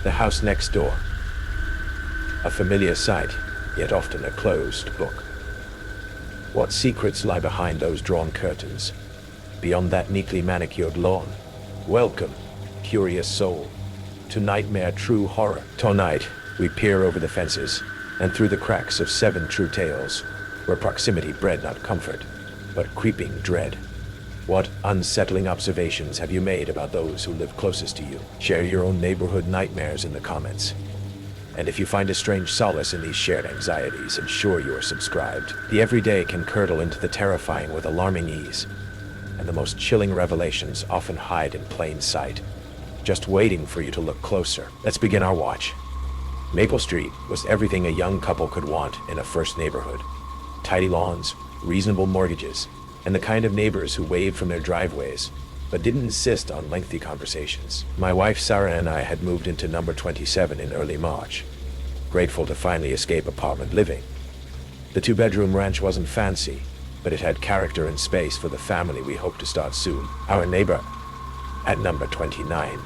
The house next door. A familiar sight, yet often a closed book. What secrets lie behind those drawn curtains? Beyond that neatly manicured lawn? Welcome, curious soul, to Nightmare True Horror. Tonight, we peer over the fences and through the cracks of 7 true tales, where proximity bred not comfort, but creeping dread. What unsettling observations have you made about those who live closest to you? Share your own neighborhood nightmares in the comments. And if you find a strange solace in these shared anxieties, ensure you are subscribed. The everyday can curdle into the terrifying with alarming ease, and the most chilling revelations often hide in plain sight, just waiting for you to look closer. Let's begin our watch. Maple Street was everything a young couple could want in a first neighborhood. Tidy lawns, reasonable mortgages, and the kind of neighbors who waved from their driveways, but didn't insist on lengthy conversations. My wife Sarah and I had moved into number 27 in early March, grateful to finally escape apartment living. The 2-bedroom ranch wasn't fancy, but it had character and space for the family we hoped to start soon. Our neighbor at number 29,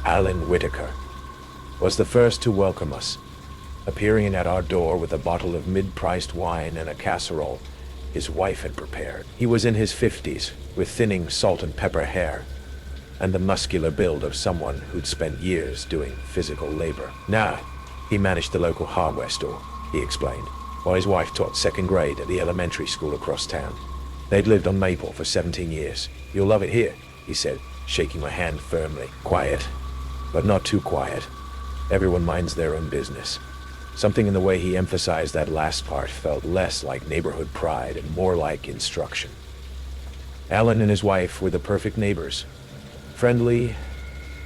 Alan Whitaker, was the first to welcome us, appearing at our door with a bottle of mid-priced wine and a casserole his wife had prepared. He was in his 50s, with thinning salt and pepper hair, and the muscular build of someone who'd spent years doing physical labor. He managed the local hardware store, he explained, while his wife taught 2nd grade at the elementary school across town. They'd lived on Maple for 17 years. "You'll love it here," he said, shaking my hand firmly. Quiet, but not too quiet. Everyone minds their own business. Something in the way he emphasized that last part felt less like neighborhood pride and more like instruction. Alan and his wife were the perfect neighbors. Friendly,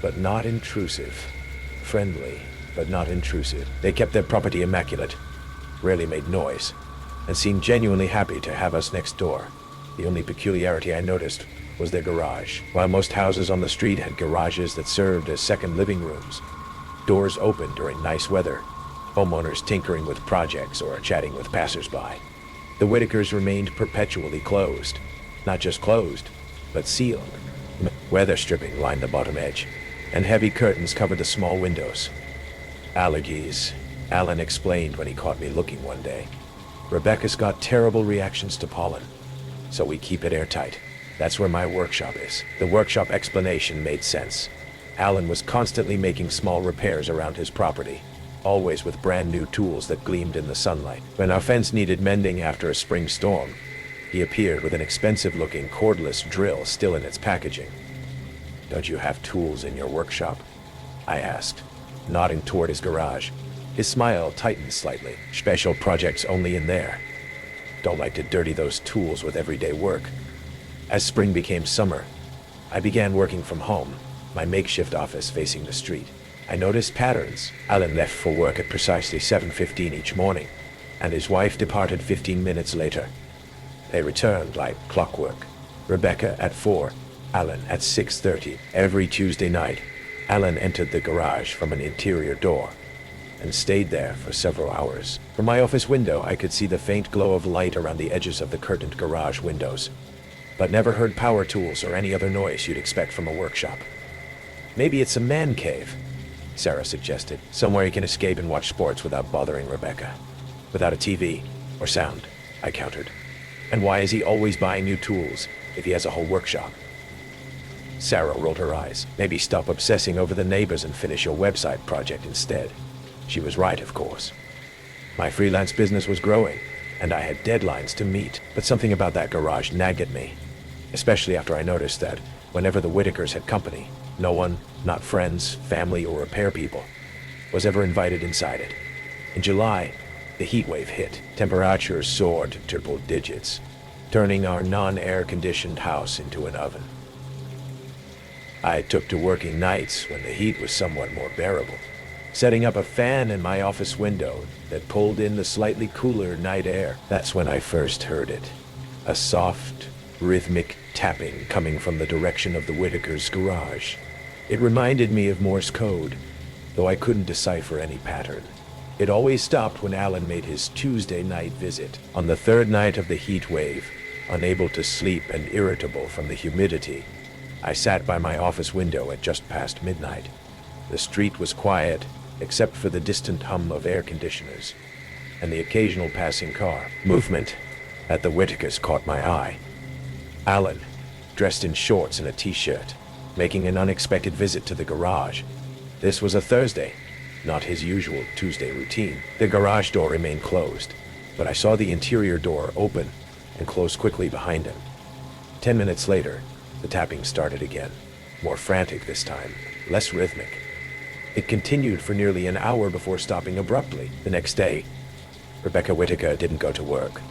but not intrusive. Friendly, but not intrusive. They kept their property immaculate, rarely made noise, and seemed genuinely happy to have us next door. The only peculiarity I noticed was their garage. While most houses on the street had garages that served as second living rooms, doors open during nice weather, homeowners tinkering with projects or chatting with passersby. The Whitakers remained perpetually closed. Not just closed, but sealed. Weather stripping lined the bottom edge, and heavy curtains covered the small windows. Allergies, Alan explained when he caught me looking one day. Rebecca's got terrible reactions to pollen, so we keep it airtight. That's where my workshop is. The workshop explanation made sense. Alan was constantly making small repairs around his property, always with brand new tools that gleamed in the sunlight. When our fence needed mending after a spring storm, he appeared with an expensive-looking cordless drill still in its packaging. "Don't you have tools in your workshop?" I asked, nodding toward his garage. His smile tightened slightly. "Special projects only in there. Don't like to dirty those tools with everyday work." As spring became summer, I began working from home, my makeshift office facing the street. I noticed patterns. Alan left for work at precisely 7:15 each morning, and his wife departed 15 minutes later. They returned like clockwork. Rebecca at 4, Alan at 6:30. Every Tuesday night, Alan entered the garage from an interior door and stayed there for several hours. From my office window, I could see the faint glow of light around the edges of the curtained garage windows, but never heard power tools or any other noise you'd expect from a workshop. "Maybe it's a man cave," Sarah suggested. "Somewhere he can escape and watch sports without bothering Rebecca. Without a TV or sound," I countered. "And why is he always buying new tools if he has a whole workshop?" Sarah rolled her eyes. "Maybe stop obsessing over the neighbors and finish your website project instead." She was right, of course. My freelance business was growing, and I had deadlines to meet, but something about that garage nagged at me, especially after I noticed that whenever the Whitakers had company, no one, not friends, family, or repair people, was ever invited inside it. In July, the heat wave hit. Temperatures soared to triple digits, turning our non-air-conditioned house into an oven. I took to working nights when the heat was somewhat more bearable, setting up a fan in my office window that pulled in the slightly cooler night air. That's when I first heard it. A soft, rhythmic tapping coming from the direction of the Whitakers' garage. It reminded me of Morse code, though I couldn't decipher any pattern. It always stopped when Alan made his Tuesday night visit. On the third night of the heat wave, unable to sleep and irritable from the humidity, I sat by my office window at just past midnight, The street was quiet, except for the distant hum of air conditioners and the occasional passing car. Movement at the Whitakers caught my eye. Alan, dressed in shorts and a t-shirt, making an unexpected visit to the garage. This was a Thursday, not his usual Tuesday routine. The garage door remained closed, but I saw the interior door open and close quickly behind him. 10 minutes later, the tapping started again, more frantic this time, less rhythmic. It continued for nearly an hour before stopping abruptly. The next day, Rebecca Whitaker didn't go to work.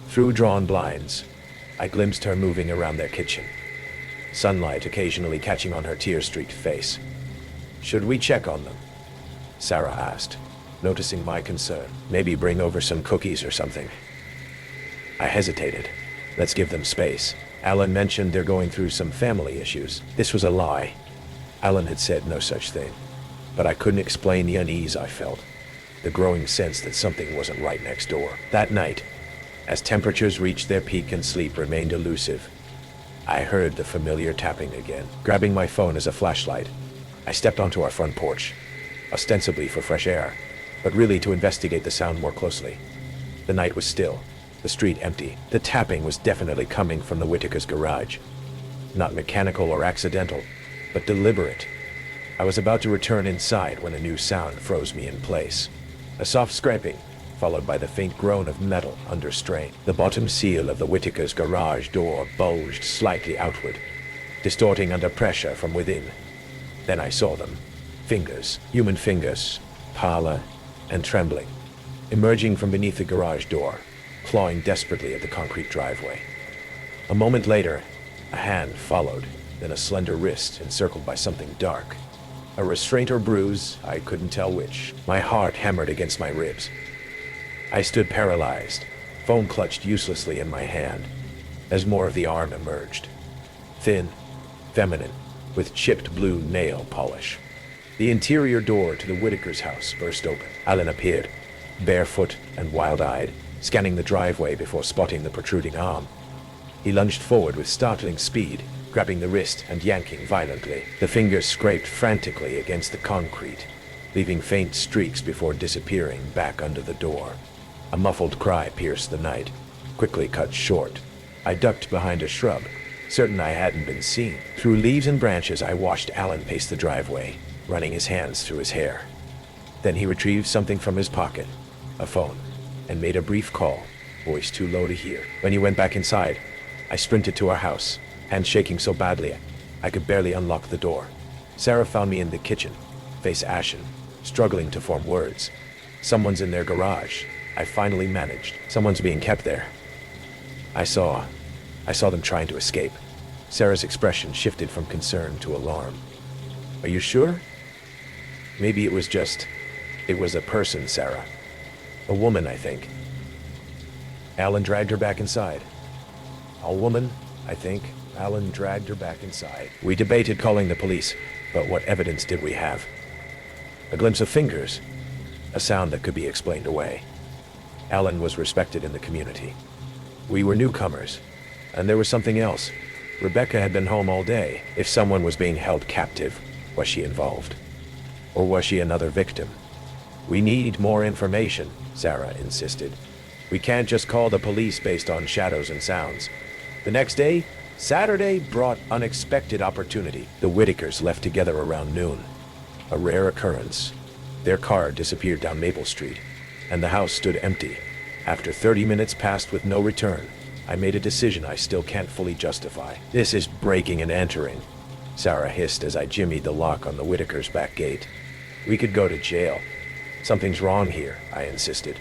Through drawn blinds, I glimpsed her moving around their kitchen, sunlight occasionally catching on her tear-streaked face. "Should we check on them?" Sarah asked, noticing my concern. "Maybe bring over some cookies or something." I hesitated. "Let's give them space." Alan mentioned they're going through some family issues. This was a lie. Alan had said no such thing, but I couldn't explain the unease I felt, the growing sense that something wasn't right next door. That night, as temperatures reached their peak and sleep remained elusive, I heard the familiar tapping again. Grabbing my phone as a flashlight, I stepped onto our front porch, ostensibly for fresh air, but really to investigate the sound more closely. The night was still, the street empty. The tapping was definitely coming from the Whitakers' garage. Not mechanical or accidental, but deliberate. I was about to return inside when a new sound froze me in place. A soft scraping, followed by the faint groan of metal under strain. The bottom seal of the Whitakers' garage door bulged slightly outward, distorting under pressure from within. Then I saw them. Fingers, human fingers, pallor and trembling, emerging from beneath the garage door, clawing desperately at the concrete driveway. A moment later, a hand followed, then a slender wrist encircled by something dark. A restraint or bruise, I couldn't tell which. My heart hammered against my ribs. I stood paralyzed, phone clutched uselessly in my hand, as more of the arm emerged. Thin, feminine, with chipped blue nail polish. The interior door to the Whitakers' house burst open. Alan appeared, barefoot and wild-eyed, scanning the driveway before spotting the protruding arm. He lunged forward with startling speed, grabbing the wrist and yanking violently. The fingers scraped frantically against the concrete, leaving faint streaks before disappearing back under the door. A muffled cry pierced the night, quickly cut short. I ducked behind a shrub, certain I hadn't been seen. Through leaves and branches, I watched Alan pace the driveway, running his hands through his hair. Then he retrieved something from his pocket, a phone, and made a brief call, voice too low to hear. When he went back inside, I sprinted to our house, hands shaking so badly I could barely unlock the door. Sarah found me in the kitchen, face ashen, struggling to form words. "Someone's in their garage," I finally managed. "Someone's being kept there." I saw them trying to escape. Sarah's expression shifted from concern to alarm. "Are you sure?" "Maybe it was a person, Sarah. A woman, I think." Alan dragged her back inside. "A woman, I think." Alan dragged her back inside. We debated calling the police, but what evidence did we have? A glimpse of fingers, a sound that could be explained away. Alan was respected in the community. We were newcomers, and there was something else. Rebecca had been home all day. If someone was being held captive, was she involved? Or was she another victim? "We need more information," Sarah insisted. "We can't just call the police based on shadows and sounds." The next day, Saturday, brought unexpected opportunity. The Whitakers left together around noon, a rare occurrence. Their car disappeared down Maple Street, and the house stood empty. After 30 minutes passed with no return, I made a decision I still can't fully justify. "This is breaking and entering," Sarah hissed as I jimmied the lock on the Whitakers' back gate. "We could go to jail." "Something's wrong here," I insisted.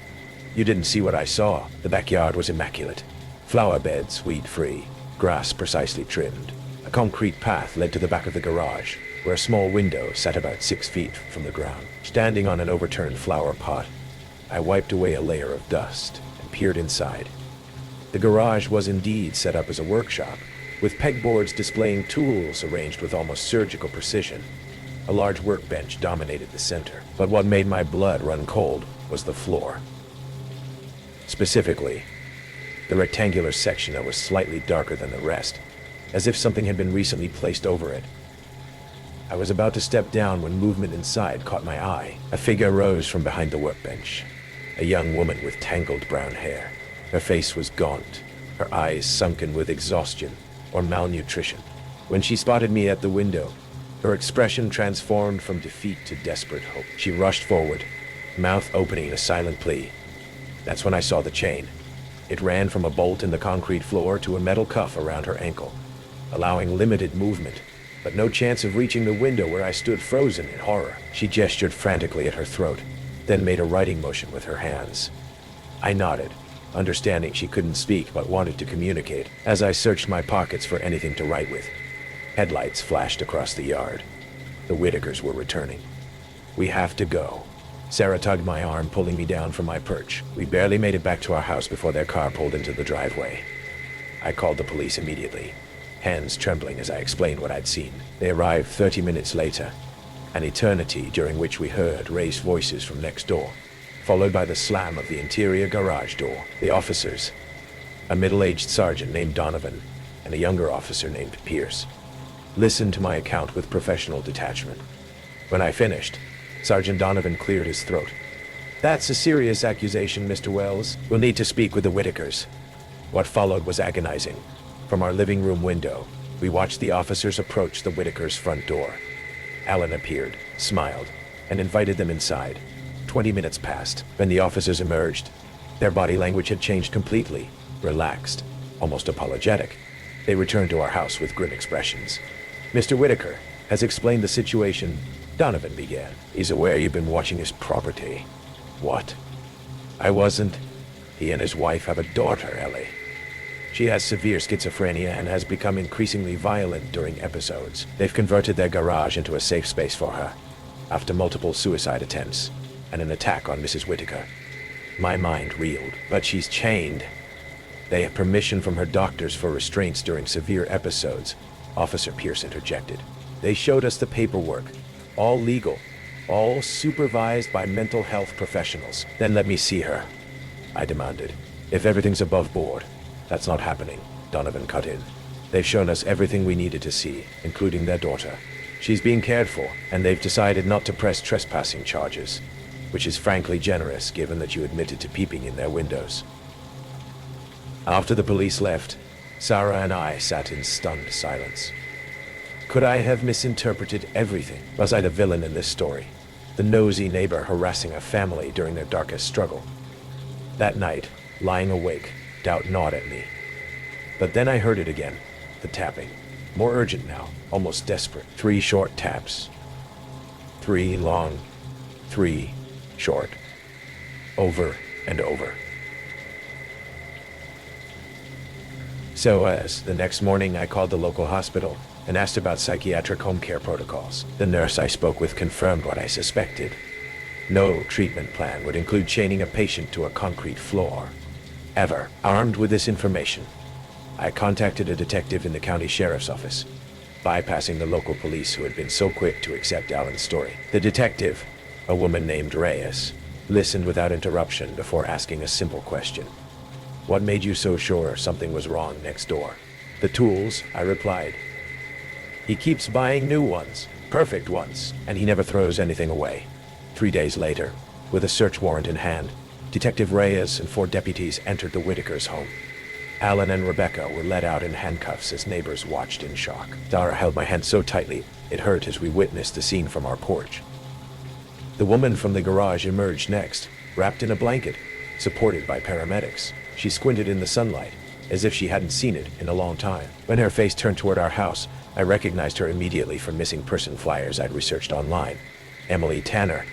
"You didn't see what I saw." The backyard was immaculate. Flower beds, weed-free, grass precisely trimmed. A concrete path led to the back of the garage, where a small window sat about 6 feet from the ground. Standing on an overturned flower pot, I wiped away a layer of dust and peered inside. The garage was indeed set up as a workshop, with pegboards displaying tools arranged with almost surgical precision. A large workbench dominated the center, but what made my blood run cold was the floor. Specifically, the rectangular section that was slightly darker than the rest, as if something had been recently placed over it. I was about to step down when movement inside caught my eye. A figure rose from behind the workbench. A young woman with tangled brown hair. Her face was gaunt, her eyes sunken with exhaustion or malnutrition. When she spotted me at the window, her expression transformed from defeat to desperate hope. She rushed forward, mouth opening a silent plea. That's when I saw the chain. It ran from a bolt in the concrete floor to a metal cuff around her ankle, allowing limited movement, but no chance of reaching the window where I stood frozen in horror. She gestured frantically at her throat, then made a writing motion with her hands. I nodded, understanding she couldn't speak but wanted to communicate, as I searched my pockets for anything to write with. Headlights flashed across the yard. The Whitakers were returning. We have to go. Sarah tugged my arm, pulling me down from my perch. We barely made it back to our house before their car pulled into the driveway. I called the police immediately, hands trembling as I explained what I'd seen. They arrived 30 minutes later, an eternity during which we heard raised voices from next door, followed by the slam of the interior garage door. The officers, a middle-aged sergeant named Donovan and a younger officer named Pierce, listened to my account with professional detachment. When I finished, Sergeant Donovan cleared his throat. That's a serious accusation, Mr. Wells. We'll need to speak with the Whitakers. What followed was agonizing. From our living room window, we watched the officers approach the Whitakers' front door. Alan appeared, smiled, and invited them inside. 20 minutes passed. When the officers emerged, their body language had changed completely, relaxed, almost apologetic. They returned to our house with grim expressions. Mr. Whitaker has explained the situation, Donovan began. He's aware you've been watching his property. What? I wasn't. He and his wife have a daughter, Ellie. She has severe schizophrenia and has become increasingly violent during episodes. They've converted their garage into a safe space for her, after multiple suicide attempts and an attack on Mrs. Whitaker. My mind reeled, but she's chained. They have permission from her doctors for restraints during severe episodes, Officer Pierce interjected. They showed us the paperwork, all legal, all supervised by mental health professionals. Then let me see her, I demanded. If everything's above board. That's not happening, Donovan cut in. They've shown us everything we needed to see, including their daughter. She's being cared for, and they've decided not to press trespassing charges, which is frankly generous given that you admitted to peeping in their windows. After the police left, Sarah and I sat in stunned silence. Could I have misinterpreted everything? Was I the villain in this story? The nosy neighbor harassing a family during their darkest struggle? That night, lying awake, doubt gnawed at me. But then I heard it again, the tapping. More urgent now, almost desperate. 3 short taps. 3 long, 3 short. Over and over. So the next morning I called the local hospital and asked about psychiatric home care protocols. The nurse I spoke with confirmed what I suspected. No treatment plan would include chaining a patient to a concrete floor. Ever. Armed with this information, I contacted a detective in the county sheriff's office, bypassing the local police who had been so quick to accept Alan's story. The detective, a woman named Reyes, listened without interruption before asking a simple question. What made you so sure something was wrong next door? The tools, I replied. He keeps buying new ones, perfect ones, and he never throws anything away. 3 days later, with a search warrant in hand, Detective Reyes and 4 deputies entered the Whitakers' home. Alan and Rebecca were let out in handcuffs as neighbors watched in shock. Dara held my hand so tightly, it hurt as we witnessed the scene from our porch. The woman from the garage emerged next, wrapped in a blanket, supported by paramedics. She squinted in the sunlight, as if she hadn't seen it in a long time. When her face turned toward our house, I recognized her immediately from missing person flyers I'd researched online. Emily Tanner,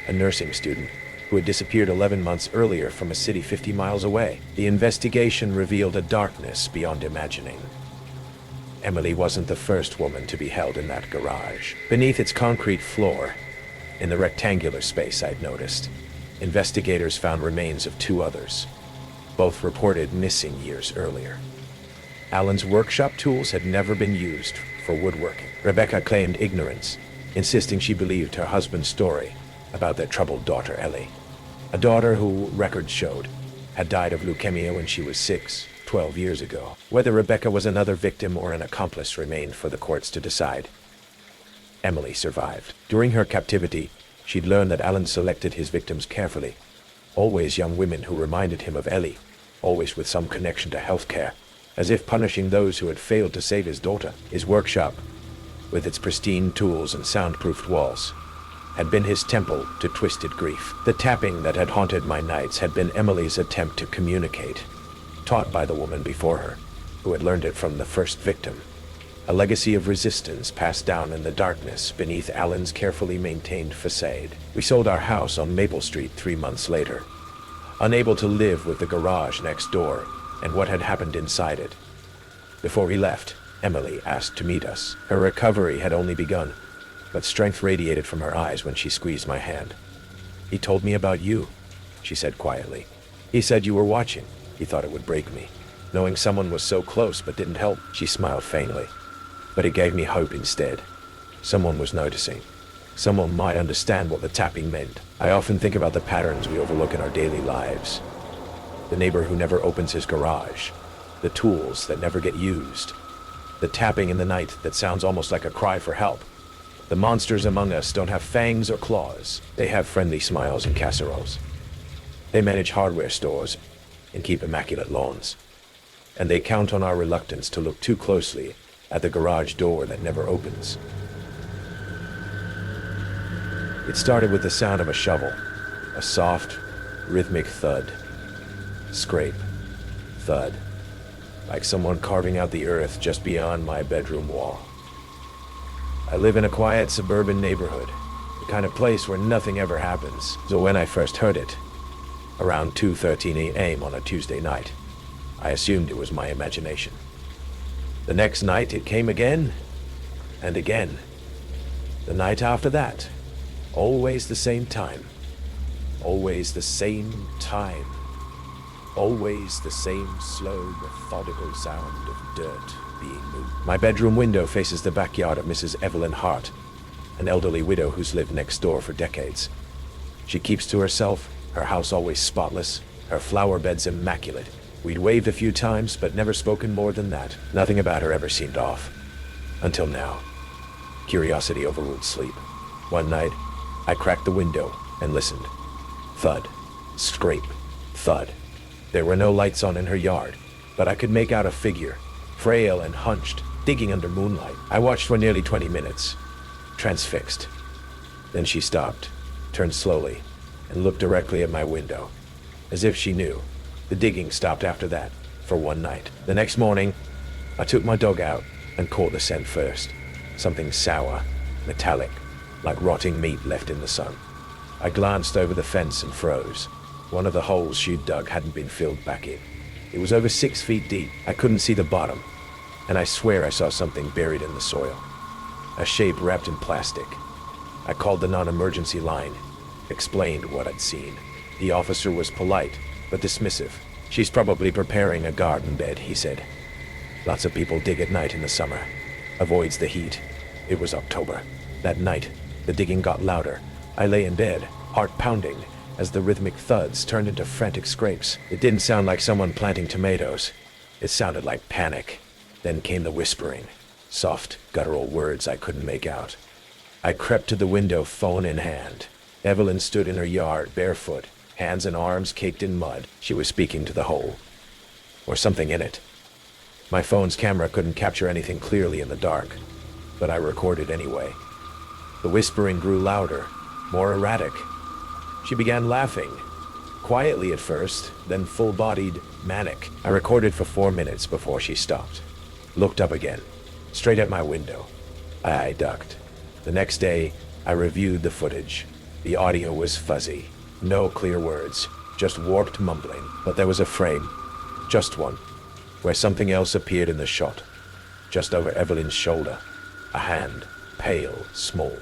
a nursing student, who had disappeared 11 months earlier from a city 50 miles away. The investigation revealed a darkness beyond imagining. Emily wasn't the first woman to be held in that garage. Beneath its concrete floor, in the rectangular space I'd noticed, investigators found remains of 2 others, both reported missing years earlier. Alan's workshop tools had never been used for woodworking. Rebecca claimed ignorance, insisting she believed her husband's story about their troubled daughter Ellie. A daughter who, records showed, had died of leukemia when she was 12 years ago. Whether Rebecca was another victim or an accomplice remained for the courts to decide. Emily survived. During her captivity, she'd learned that Alan selected his victims carefully. Always young women who reminded him of Ellie, always with some connection to healthcare, as if punishing those who had failed to save his daughter. His workshop, with its pristine tools and soundproofed walls, had been his temple to twisted grief. The tapping that had haunted my nights had been Emily's attempt to communicate, taught by the woman before her, who had learned it from the first victim. A legacy of resistance passed down in the darkness beneath Alan's carefully maintained facade. We sold our house on Maple Street 3 months later, unable to live with the garage next door and what had happened inside it. Before we left, Emily asked to meet us. Her recovery had only begun, but strength radiated from her eyes when she squeezed my hand. "He told me about you," she said quietly. "He said you were watching. He thought it would break me, knowing someone was so close but didn't help." She smiled faintly, but it gave me hope instead. Someone was noticing. Someone might understand what the tapping meant. I often think about the patterns we overlook in our daily lives. The neighbor who never opens his garage, the tools that never get used, the tapping in the night that sounds almost like a cry for help. The monsters among us don't have fangs or claws. They have friendly smiles and casseroles. They manage hardware stores and keep immaculate lawns. And they count on our reluctance to look too closely at the garage door that never opens. It started with the sound of a shovel, a soft, rhythmic thud. Scrape, thud, like someone carving out the earth just beyond my bedroom wall. I live in a quiet suburban neighborhood, the kind of place where nothing ever happens. So when I first heard it, around 2:13 a.m. on a Tuesday night, I assumed it was my imagination. The next night it came again, and again. The night after that, always the same time. Always the same time. Always the same slow, methodical sound of dirt being moved. My bedroom window faces the backyard of Mrs. Evelyn Hart, an elderly widow who's lived next door for decades. She keeps to herself, her house always spotless, her flower beds immaculate. We'd waved a few times, but never spoken more than that. Nothing about her ever seemed off. Until now. Curiosity overruled sleep. One night, I cracked the window and listened. Thud. Scrape. Thud. There were no lights on in her yard, but I could make out a figure, frail and hunched, digging under moonlight. I watched for nearly 20 minutes, transfixed. Then she stopped, turned slowly, and looked directly at my window, as if she knew. The digging stopped after that, for one night. The next morning, I took my dog out and caught the scent first. Something sour, metallic, like rotting meat left in the sun. I glanced over the fence and froze. One of the holes she'd dug hadn't been filled back in. It was over 6 feet deep. I couldn't see the bottom, and I swear I saw something buried in the soil. A shape wrapped in plastic. I called the non-emergency line, explained what I'd seen. The officer was polite, but dismissive. "She's probably preparing a garden bed," he said. "Lots of people dig at night in the summer. Avoids the heat." It was October. That night, the digging got louder. I lay in bed, heart pounding, as the rhythmic thuds turned into frantic scrapes. It didn't sound like someone planting tomatoes. It sounded like panic. Then came the whispering, soft, guttural words I couldn't make out. I crept to the window, phone in hand. Evelyn stood in her yard, barefoot, hands and arms caked in mud. She was speaking to the hole, or something in it. My phone's camera couldn't capture anything clearly in the dark, but I recorded anyway. The whispering grew louder, more erratic. She began laughing, quietly at first, then full-bodied, manic. I recorded for 4 minutes before she stopped. Looked up again, straight at my window. I ducked. The next day, I reviewed the footage. The audio was fuzzy. No clear words, just warped mumbling. But there was a frame, just one, where something else appeared in the shot, just over Evelyn's shoulder. A hand, pale, small.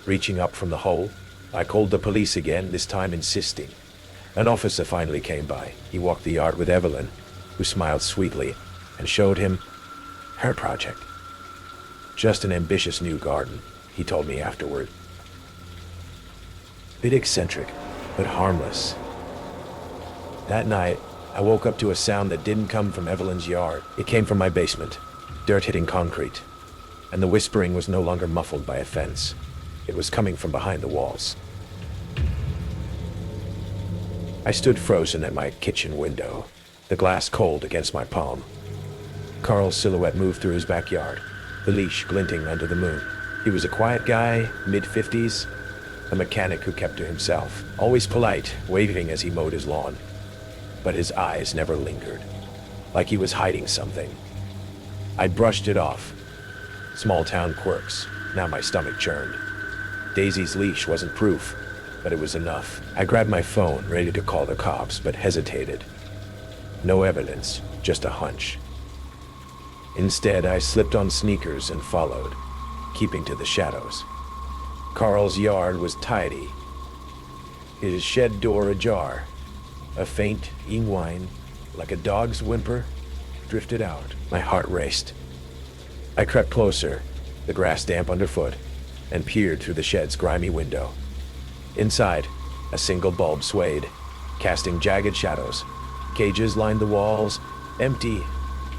Reaching up from the hole, I called the police again, this time insisting. An officer finally came by. He walked the yard with Evelyn, who smiled sweetly, and showed him her project. Just an ambitious new garden, he told me afterward. Bit eccentric, but harmless. That night, I woke up to a sound that didn't come from Evelyn's yard. It came from my basement, dirt hitting concrete. and the whispering was no longer muffled by a fence. It was coming from behind the walls. I stood frozen at my kitchen window, the glass cold against my palm. Carl's silhouette moved through his backyard, the leash glinting under the moon. He was a quiet guy, mid-50s, a mechanic who kept to himself, always polite, waving as he mowed his lawn. But his eyes never lingered, like he was hiding something. I brushed it off. Small-town quirks. Now my stomach churned. Daisy's leash wasn't proof, but it was enough. I grabbed my phone, ready to call the cops, but hesitated. No evidence, just a hunch. Instead, I slipped on sneakers and followed, keeping to the shadows. Carl's yard was tidy, his shed door ajar. A faint whine, like a dog's whimper, drifted out. My heart raced. I crept closer, the grass damp underfoot, and peered through the shed's grimy window. Inside, a single bulb swayed, casting jagged shadows. Cages lined the walls, empty,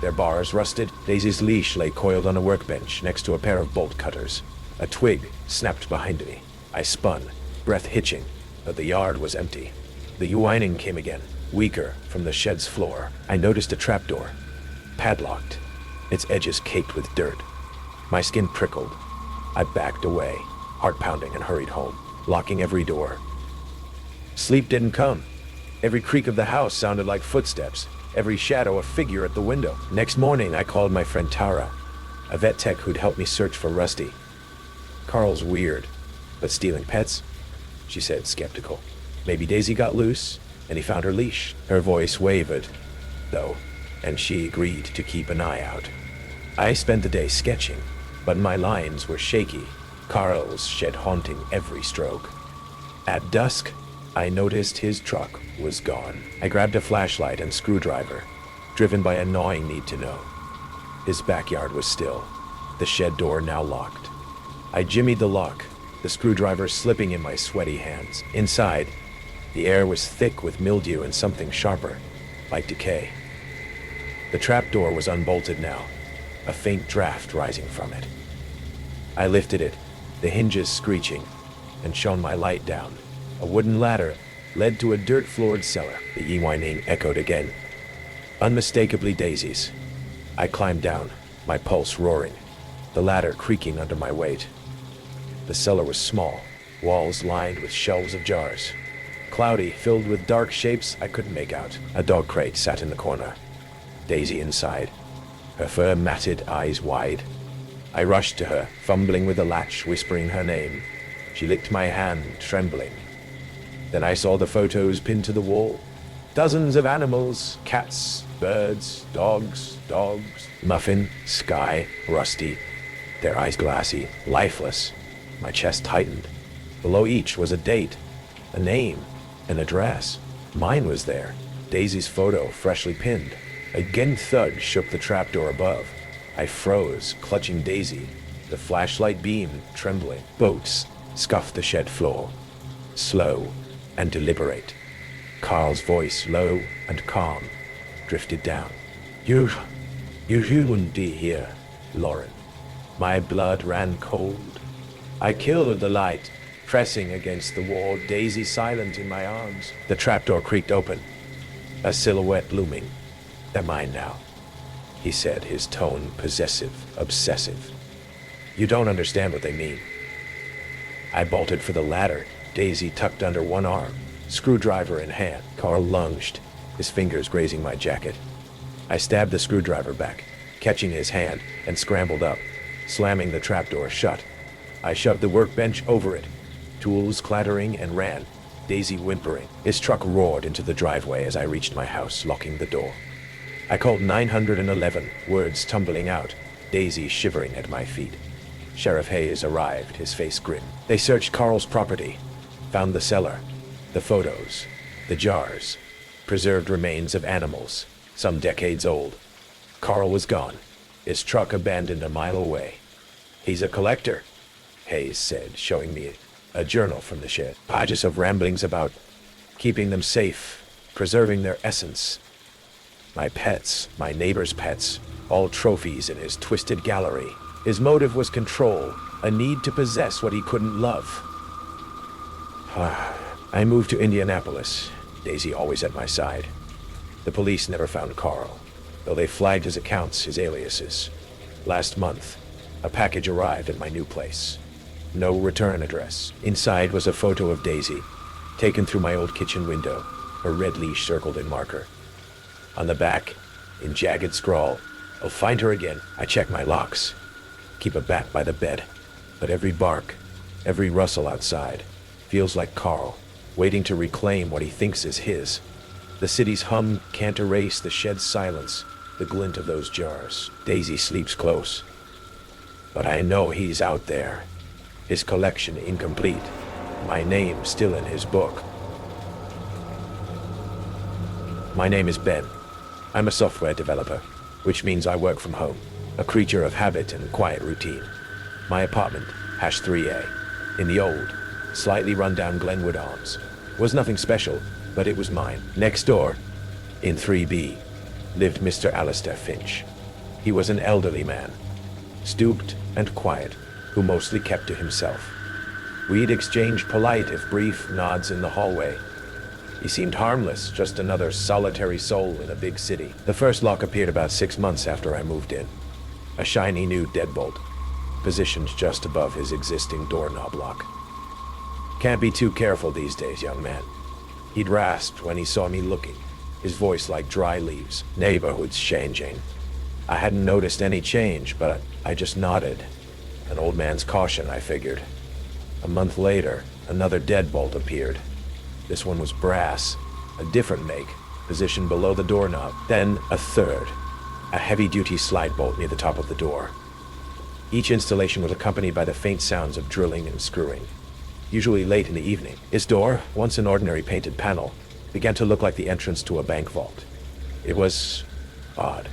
their bars rusted. Daisy's leash lay coiled on a workbench next to a pair of bolt cutters. A twig snapped behind me. I spun, breath hitching, but the yard was empty. The whining came again, weaker, from the shed's floor. I noticed a trapdoor, padlocked, its edges caked with dirt. My skin prickled. I backed away, heart pounding, and hurried home, locking every door. Sleep didn't come. Every creak of the house sounded like footsteps, every shadow a figure at the window. Next morning, I called my friend Tara, a vet tech who'd helped me search for Rusty. Carl's weird, but stealing pets? She said, skeptical. Maybe Daisy got loose, and he found her leash. Her voice wavered, though, and she agreed to keep an eye out. I spent the day sketching, but my lines were shaky, Carl's shed haunting every stroke. At dusk, I noticed his truck was gone. I grabbed a flashlight and screwdriver, driven by a gnawing need to know. His backyard was still, the shed door now locked. I jimmied the lock, the screwdriver slipping in my sweaty hands. Inside, the air was thick with mildew and something sharper, like decay. The trapdoor was unbolted now, a faint draft rising from it. I lifted it, the hinges screeching, and shone my light down. A wooden ladder led to a dirt-floored cellar. The whining echoed again. Unmistakably Daisy's. I climbed down, my pulse roaring, the ladder creaking under my weight. The cellar was small, walls lined with shelves of jars. Cloudy, filled with dark shapes I couldn't make out. A dog crate sat in the corner, Daisy inside, her fur matted, eyes wide. I rushed to her, fumbling with the latch, whispering her name. She licked my hand, trembling. Then I saw the photos pinned to the wall. Dozens of animals, cats, birds, dogs, Muffin, Sky, Rusty, their eyes glassy, lifeless. My chest tightened. Below each was a date, a name, an address. Mine was there, Daisy's photo freshly pinned. Again thud shook the trapdoor above. I froze, clutching Daisy, the flashlight beam trembling. Boats scuffed the shed floor, slow and deliberate. Carl's voice, low and calm, drifted down. You shouldn't be here, Lauren. My blood ran cold. I killed the light, pressing against the wall, Daisy silent in my arms. The trapdoor creaked open, a silhouette looming. They're mine now, he said, his tone possessive, obsessive. You don't understand what they mean. I bolted for the ladder, Daisy tucked under one arm, screwdriver in hand. Carl lunged, his fingers grazing my jacket. I stabbed the screwdriver back, catching his hand, and scrambled up, slamming the trapdoor shut. I shoved the workbench over it, tools clattering, and ran, Daisy whimpering. His truck roared into the driveway as I reached my house, locking the door. I called 911, words tumbling out, Daisy shivering at my feet. Sheriff Hayes arrived, his face grim. They searched Carl's property, found the cellar, the photos, the jars, preserved remains of animals, some decades old. Carl was gone, his truck abandoned a mile away. He's a collector, Hayes said, showing me a journal from the shed. Pages of ramblings about keeping them safe, preserving their essence. My pets, my neighbor's pets, all trophies in his twisted gallery. His motive was control, a need to possess what he couldn't love. I moved to Indianapolis, Daisy always at my side. The police never found Carl, though they flagged his accounts, his aliases. Last month, a package arrived at my new place. No return address. Inside was a photo of Daisy, taken through my old kitchen window, her red leash circled in marker. On the back, in jagged scrawl, "I'll find her again." I check my locks, keep a bat by the bed, but every bark, every rustle outside, feels like Carl, waiting to reclaim what he thinks is his. The city's hum can't erase the shed silence, the glint of those jars. Daisy sleeps close, but I know he's out there. His collection incomplete, my name still in his book. My name is Ben. I'm a software developer, which means I work from home, a creature of habit and quiet routine. My apartment, #3A, in the old, slightly run-down Glenwood Arms, was nothing special, but it was mine. Next door, in 3B, lived Mr. Alistair Finch. He was an elderly man, stooped and quiet, who mostly kept to himself. We'd exchange polite, if brief, nods in the hallway. He seemed harmless, just another solitary soul in a big city. The first lock appeared about 6 months after I moved in. A shiny new deadbolt, positioned just above his existing doorknob lock. "Can't be too careful these days, young man," he'd rasped when he saw me looking, his voice like dry leaves. "Neighborhood's changing." I hadn't noticed any change, but I just nodded. An old man's caution, I figured. A month later, another deadbolt appeared. This one was brass, a different make, positioned below the doorknob. Then a third, a heavy-duty slide bolt near the top of the door. Each installation was accompanied by the faint sounds of drilling and screwing, usually late in the evening. His door, once an ordinary painted panel, began to look like the entrance to a bank vault. It was odd.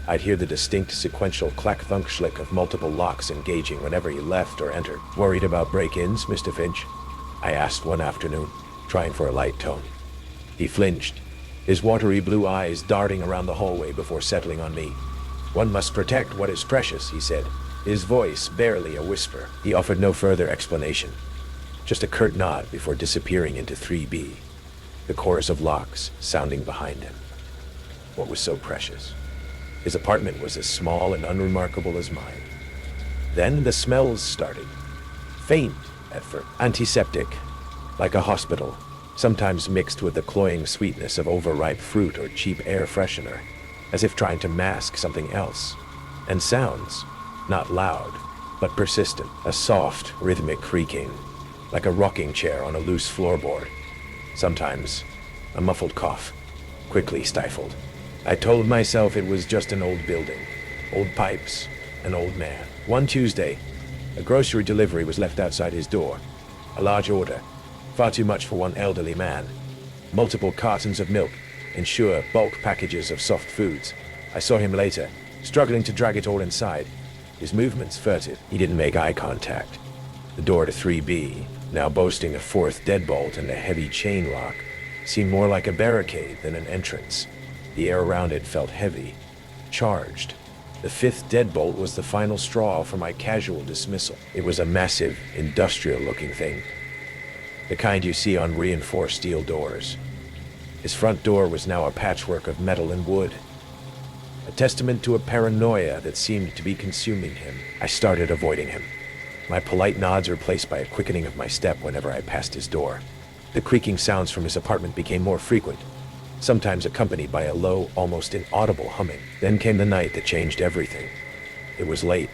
I'd hear the distinct sequential clack-thunk-schlick of multiple locks engaging whenever he left or entered. "Worried about break-ins, Mr. Finch?" I asked one afternoon, trying for a light tone. He flinched, his watery blue eyes darting around the hallway before settling on me. "One must protect what is precious," he said, his voice barely a whisper. He offered no further explanation, just a curt nod before disappearing into 3B, the chorus of locks sounding behind him. What was so precious? His apartment was as small and unremarkable as mine. Then the smells started. Faint at first, antiseptic, like a hospital, sometimes mixed with the cloying sweetness of overripe fruit or cheap air freshener, as if trying to mask something else. And sounds, not loud, but persistent, a soft, rhythmic creaking, like a rocking chair on a loose floorboard. Sometimes a muffled cough, quickly stifled. I told myself it was just an old building, old pipes, an old man. One Tuesday, a grocery delivery was left outside his door. A large order, far too much for one elderly man. Multiple cartons of milk, and sure, bulk packages of soft foods. I saw him later, struggling to drag it all inside, his movements furtive. He didn't make eye contact. The door to 3B, now boasting a fourth deadbolt and a heavy chain lock, seemed more like a barricade than an entrance. The air around it felt heavy, charged. The fifth deadbolt was the final straw for my casual dismissal. It was a massive, industrial-looking thing, the kind you see on reinforced steel doors. His front door was now a patchwork of metal and wood, a testament to a paranoia that seemed to be consuming him. I started avoiding him, my polite nods replaced by a quickening of my step whenever I passed his door. The creaking sounds from his apartment became more frequent, sometimes accompanied by a low, almost inaudible humming. Then came the night that changed everything. It was late,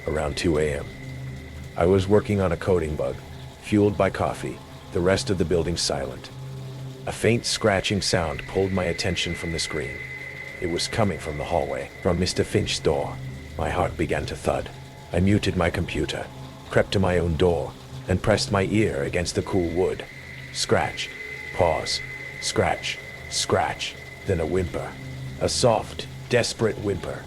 around 2 a.m. I was working on a coding bug, fueled by coffee, the rest of the building silent. A faint scratching sound pulled my attention from the screen. It was coming from the hallway, from Mr. Finch's door. My heart began to thud. I muted my computer, crept to my own door, and pressed my ear against the cool wood. Scratch, pause, scratch, scratch, then a whimper. A soft, desperate whimper.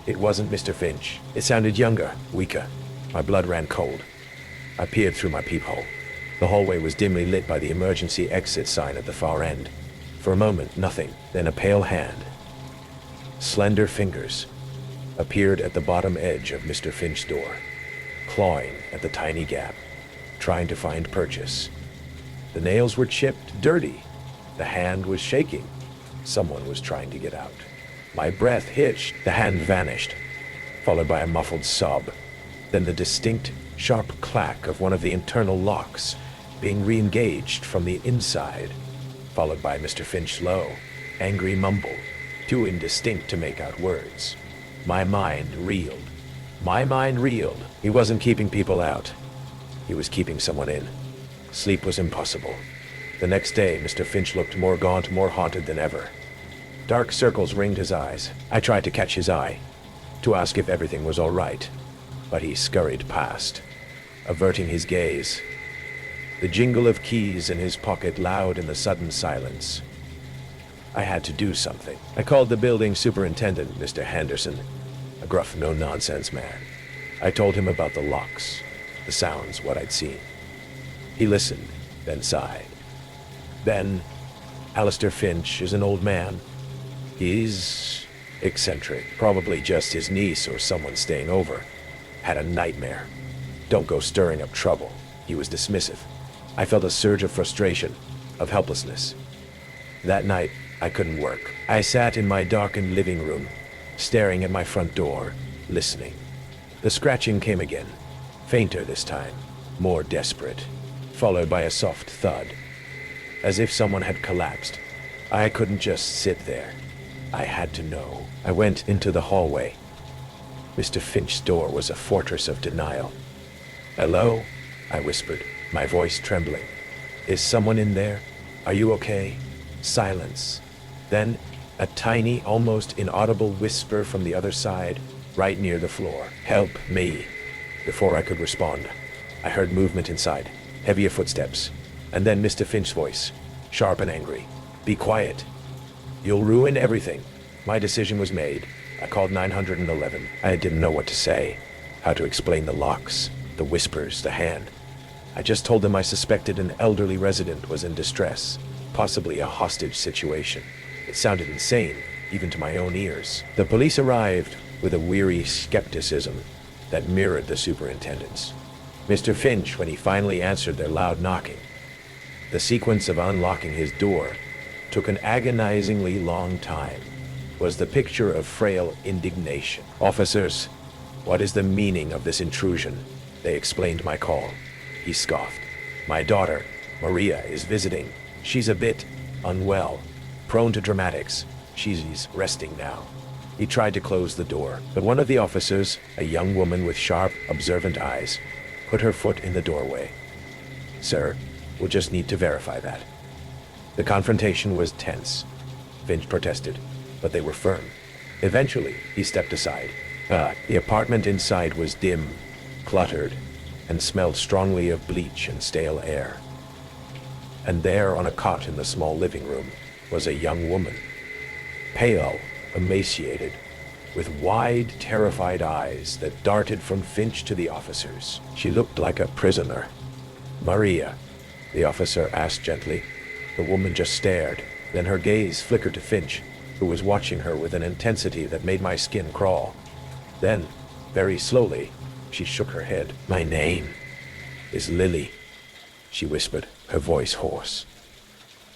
It wasn't Mr. Finch. It sounded younger, weaker. My blood ran cold. I peered through my peephole. The hallway was dimly lit by the emergency exit sign at the far end. For a moment, nothing, then a pale hand. Slender fingers. appeared at the bottom edge of Mr. Finch's door, clawing at the tiny gap, trying to find purchase. The nails were chipped, dirty. The hand was shaking. Someone was trying to get out. My breath hitched. The hand vanished, followed by a muffled sob. Then the distinct, sharp clack of one of the internal locks being re-engaged from the inside, followed by Mr. Finch's low, angry mumble, too indistinct to make out words. My mind reeled. He wasn't keeping people out. He was keeping someone in. Sleep was impossible. The next day, Mr. Finch looked more gaunt, more haunted than ever. Dark circles ringed his eyes. I tried to catch his eye, to ask if everything was all right, but he scurried past, averting his gaze. The jingle of keys in his pocket loud in the sudden silence. I had to do something. I called the building superintendent, Mr. Henderson, a gruff, no-nonsense man. I told him about the locks, the sounds, what I'd seen. He listened, then sighed. Then, Alistair Finch is an old man. He's eccentric, probably just his niece or someone staying over. Had a nightmare. Don't go stirring up trouble. He was dismissive. I felt a surge of frustration, of helplessness. That night, I couldn't work. I sat in my darkened living room, staring at my front door, listening. The scratching came again, fainter this time, more desperate, followed by a soft thud, as if someone had collapsed. I couldn't just sit there. I had to know. I went into the hallway. Mr. Finch's door was a fortress of denial. "Hello?" I whispered, my voice trembling. "Is someone in there? Are you okay?" Silence. Then, a tiny, almost inaudible whisper from the other side, right near the floor. "Help me." Before I could respond, I heard movement inside, heavier footsteps, and then Mr. Finch's voice, sharp and angry. "Be quiet. You'll ruin everything." My decision was made. I called 911. I didn't know what to say, how to explain the locks, the whispers, the hand. I just told them I suspected an elderly resident was in distress, possibly a hostage situation. It sounded insane, even to my own ears. The police arrived with a weary skepticism that mirrored the superintendent's. Mr. Finch, when he finally answered their loud knocking, the sequence of unlocking his door took an agonizingly long time, was the picture of frail indignation. "Officers, what is the meaning of this intrusion?" They explained my call. He scoffed. "My daughter, Maria, is visiting. She's a bit unwell, prone to dramatics. She's resting now." He tried to close the door, but one of the officers, a young woman with sharp, observant eyes, put her foot in the doorway. "Sir, we'll just need to verify that." The confrontation was tense. Finch protested, but they were firm. Eventually, he stepped aside. The apartment inside was dim, cluttered, and smelled strongly of bleach and stale air. And there, on a cot in the small living room, was a young woman. Pale, emaciated, with wide, terrified eyes that darted from Finch to the officers. She looked like a prisoner. "Maria?" the officer asked gently. The woman just stared, then her gaze flickered to Finch, who was watching her with an intensity that made my skin crawl. Then, very slowly, she shook her head. "My name is Lily," she whispered, her voice hoarse.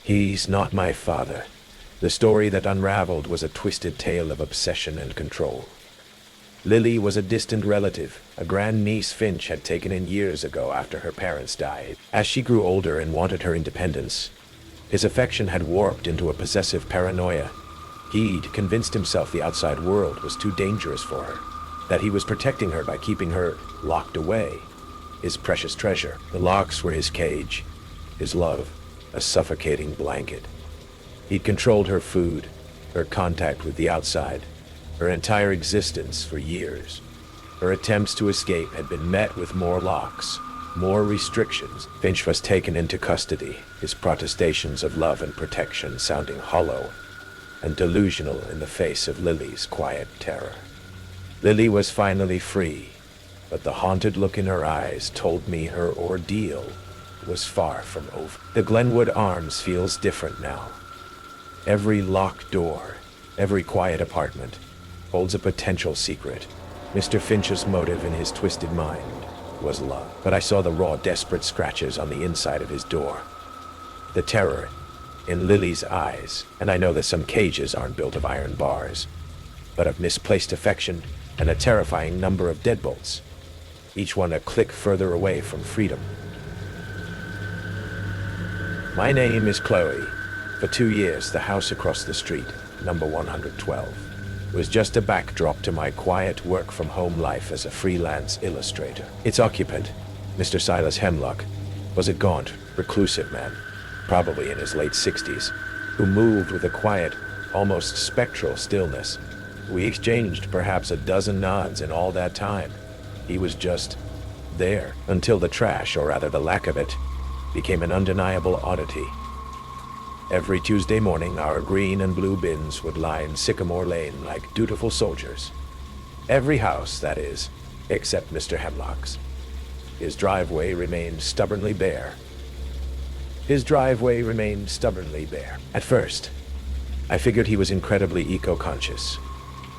"He's not my father." The story that unraveled was a twisted tale of obsession and control. Lily was a distant relative, a grandniece Finch had taken in years ago after her parents died. As she grew older and wanted her independence, his affection had warped into a possessive paranoia. He'd convinced himself the outside world was too dangerous for her, that he was protecting her by keeping her locked away. His precious treasure. The locks were his cage, his love, a suffocating blanket. He'd controlled her food, her contact with the outside, her entire existence for years. Her attempts to escape had been met with more locks, more restrictions. Finch was taken into custody, his protestations of love and protection sounding hollow and delusional in the face of Lily's quiet terror. Lily was finally free, but the haunted look in her eyes told me her ordeal was far from over. The Glenwood Arms feels different now. Every locked door, every quiet apartment, holds a potential secret. Mr. Finch's motive in his twisted mind was love, but I saw the raw, desperate scratches on the inside of his door. The terror in Lily's eyes, and I know that some cages aren't built of iron bars, but of misplaced affection and a terrifying number of deadbolts, each one a click further away from freedom. My name is Chloe. For 2 years, the house across the street, number 112, was just a backdrop to my quiet work-from-home life as a freelance illustrator. Its occupant, Mr. Silas Hemlock, was a gaunt, reclusive man, probably in his late 60s, who moved with a quiet, almost spectral stillness. We exchanged perhaps a dozen nods in all that time. He was just there, until the trash, or rather the lack of it, became an undeniable oddity. Every Tuesday morning, our green and blue bins would line Sycamore Lane like dutiful soldiers. Every house, that is, except Mr. Hemlock's. His driveway remained stubbornly bare. At first, I figured he was incredibly eco-conscious,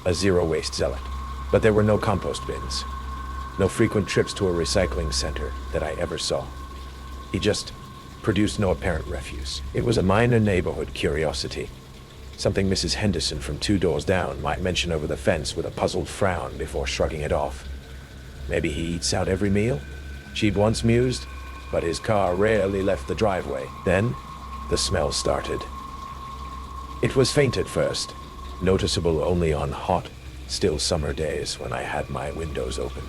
a zero-waste zealot. But there were no compost bins, no frequent trips to a recycling center that I ever saw. He just produced no apparent refuse. It was a minor neighborhood curiosity, something Mrs. Henderson from 2 doors down might mention over the fence with a puzzled frown before shrugging it off. Maybe he eats out every meal? She'd once mused, but his car rarely left the driveway. Then, the smell started. It was faint at first, noticeable only on hot, still summer days when I had my windows open.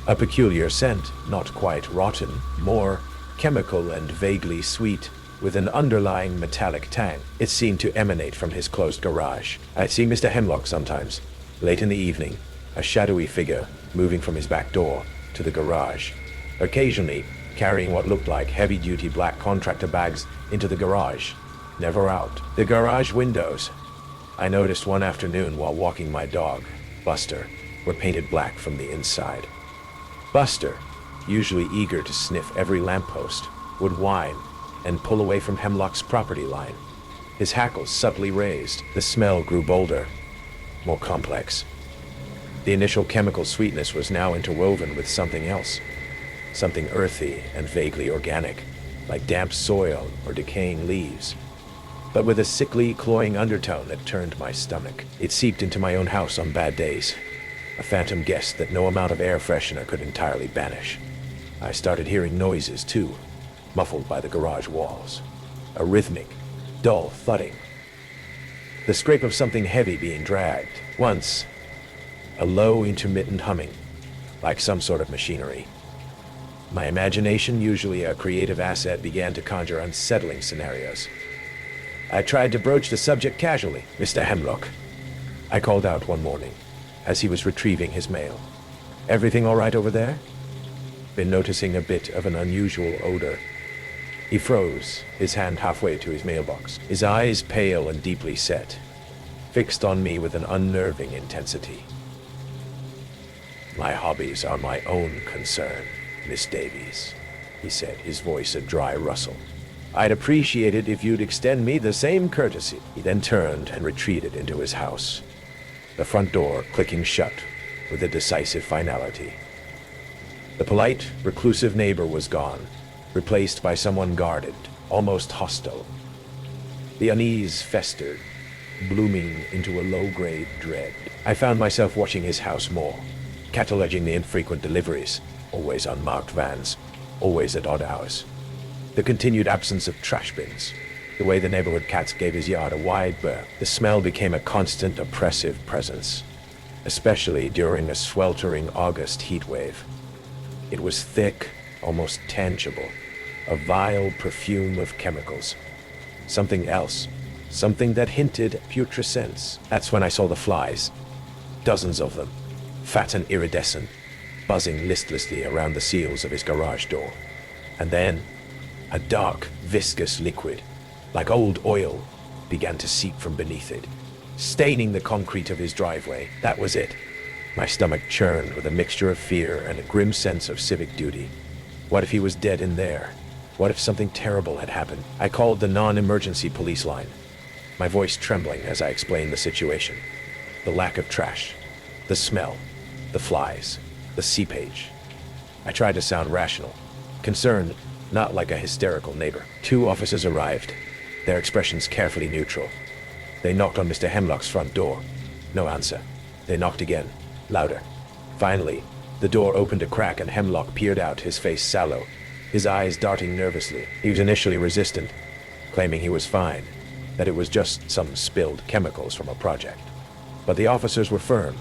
A peculiar scent, not quite rotten, more chemical and vaguely sweet, with an underlying metallic tang. It seemed to emanate from his closed garage. I'd see Mr. Hemlock sometimes, late in the evening, a shadowy figure moving from his back door to the garage, occasionally carrying what looked like heavy-duty black contractor bags into the garage, never out. The garage windows, I noticed one afternoon while walking my dog, Buster, were painted black from the inside. Buster, usually eager to sniff every lamppost, would whine and pull away from Hemlock's property line. His hackles subtly raised. The smell grew bolder, more complex. The initial chemical sweetness was now interwoven with something else, something earthy and vaguely organic, like damp soil or decaying leaves, but with a sickly, cloying undertone that turned my stomach. It seeped into my own house on bad days, a phantom guest that no amount of air freshener could entirely banish. I started hearing noises, too, muffled by the garage walls. A rhythmic, dull thudding. The scrape of something heavy being dragged. Once, a low, intermittent humming, like some sort of machinery. My imagination, usually a creative asset, began to conjure unsettling scenarios. I tried to broach the subject casually. "Mr. Hemlock," I called out one morning, as he was retrieving his mail. "Everything all right over there?" Been noticing a bit of an unusual odor. He froze, his hand halfway to his mailbox, his eyes pale and deeply set, fixed on me with an unnerving intensity. "My hobbies are my own concern, Miss Davies," he said, his voice a dry rustle. "I'd appreciate it if you'd extend me the same courtesy." He then turned and retreated into his house, the front door clicking shut with a decisive finality. The polite, reclusive neighbor was gone, replaced by someone guarded, almost hostile. The unease festered, blooming into a low-grade dread. I found myself watching his house more, cataloging the infrequent deliveries, always unmarked vans, always at odd hours. The continued absence of trash bins, the way the neighborhood cats gave his yard a wide berth. The smell became a constant, oppressive presence, especially during a sweltering August heat wave. It was thick, almost tangible, a vile perfume of chemicals. Something else, something that hinted at putrescence. That's when I saw the flies, dozens of them, fat and iridescent, buzzing listlessly around the seals of his garage door. And then, a dark, viscous liquid, like old oil, began to seep from beneath it, staining the concrete of his driveway. That was it. My stomach churned with a mixture of fear and a grim sense of civic duty. What if he was dead in there? What if something terrible had happened? I called the non-emergency police line, my voice trembling as I explained the situation. The lack of trash, the smell, the flies, the seepage. I tried to sound rational, concerned, not like a hysterical neighbor. 2 officers arrived, their expressions carefully neutral. They knocked on Mr. Hemlock's front door. No answer. They knocked again, louder. Finally, the door opened a crack and Hemlock peered out, his face sallow, his eyes darting nervously. He was initially resistant, claiming he was fine, that it was just some spilled chemicals from a project. But the officers were firm,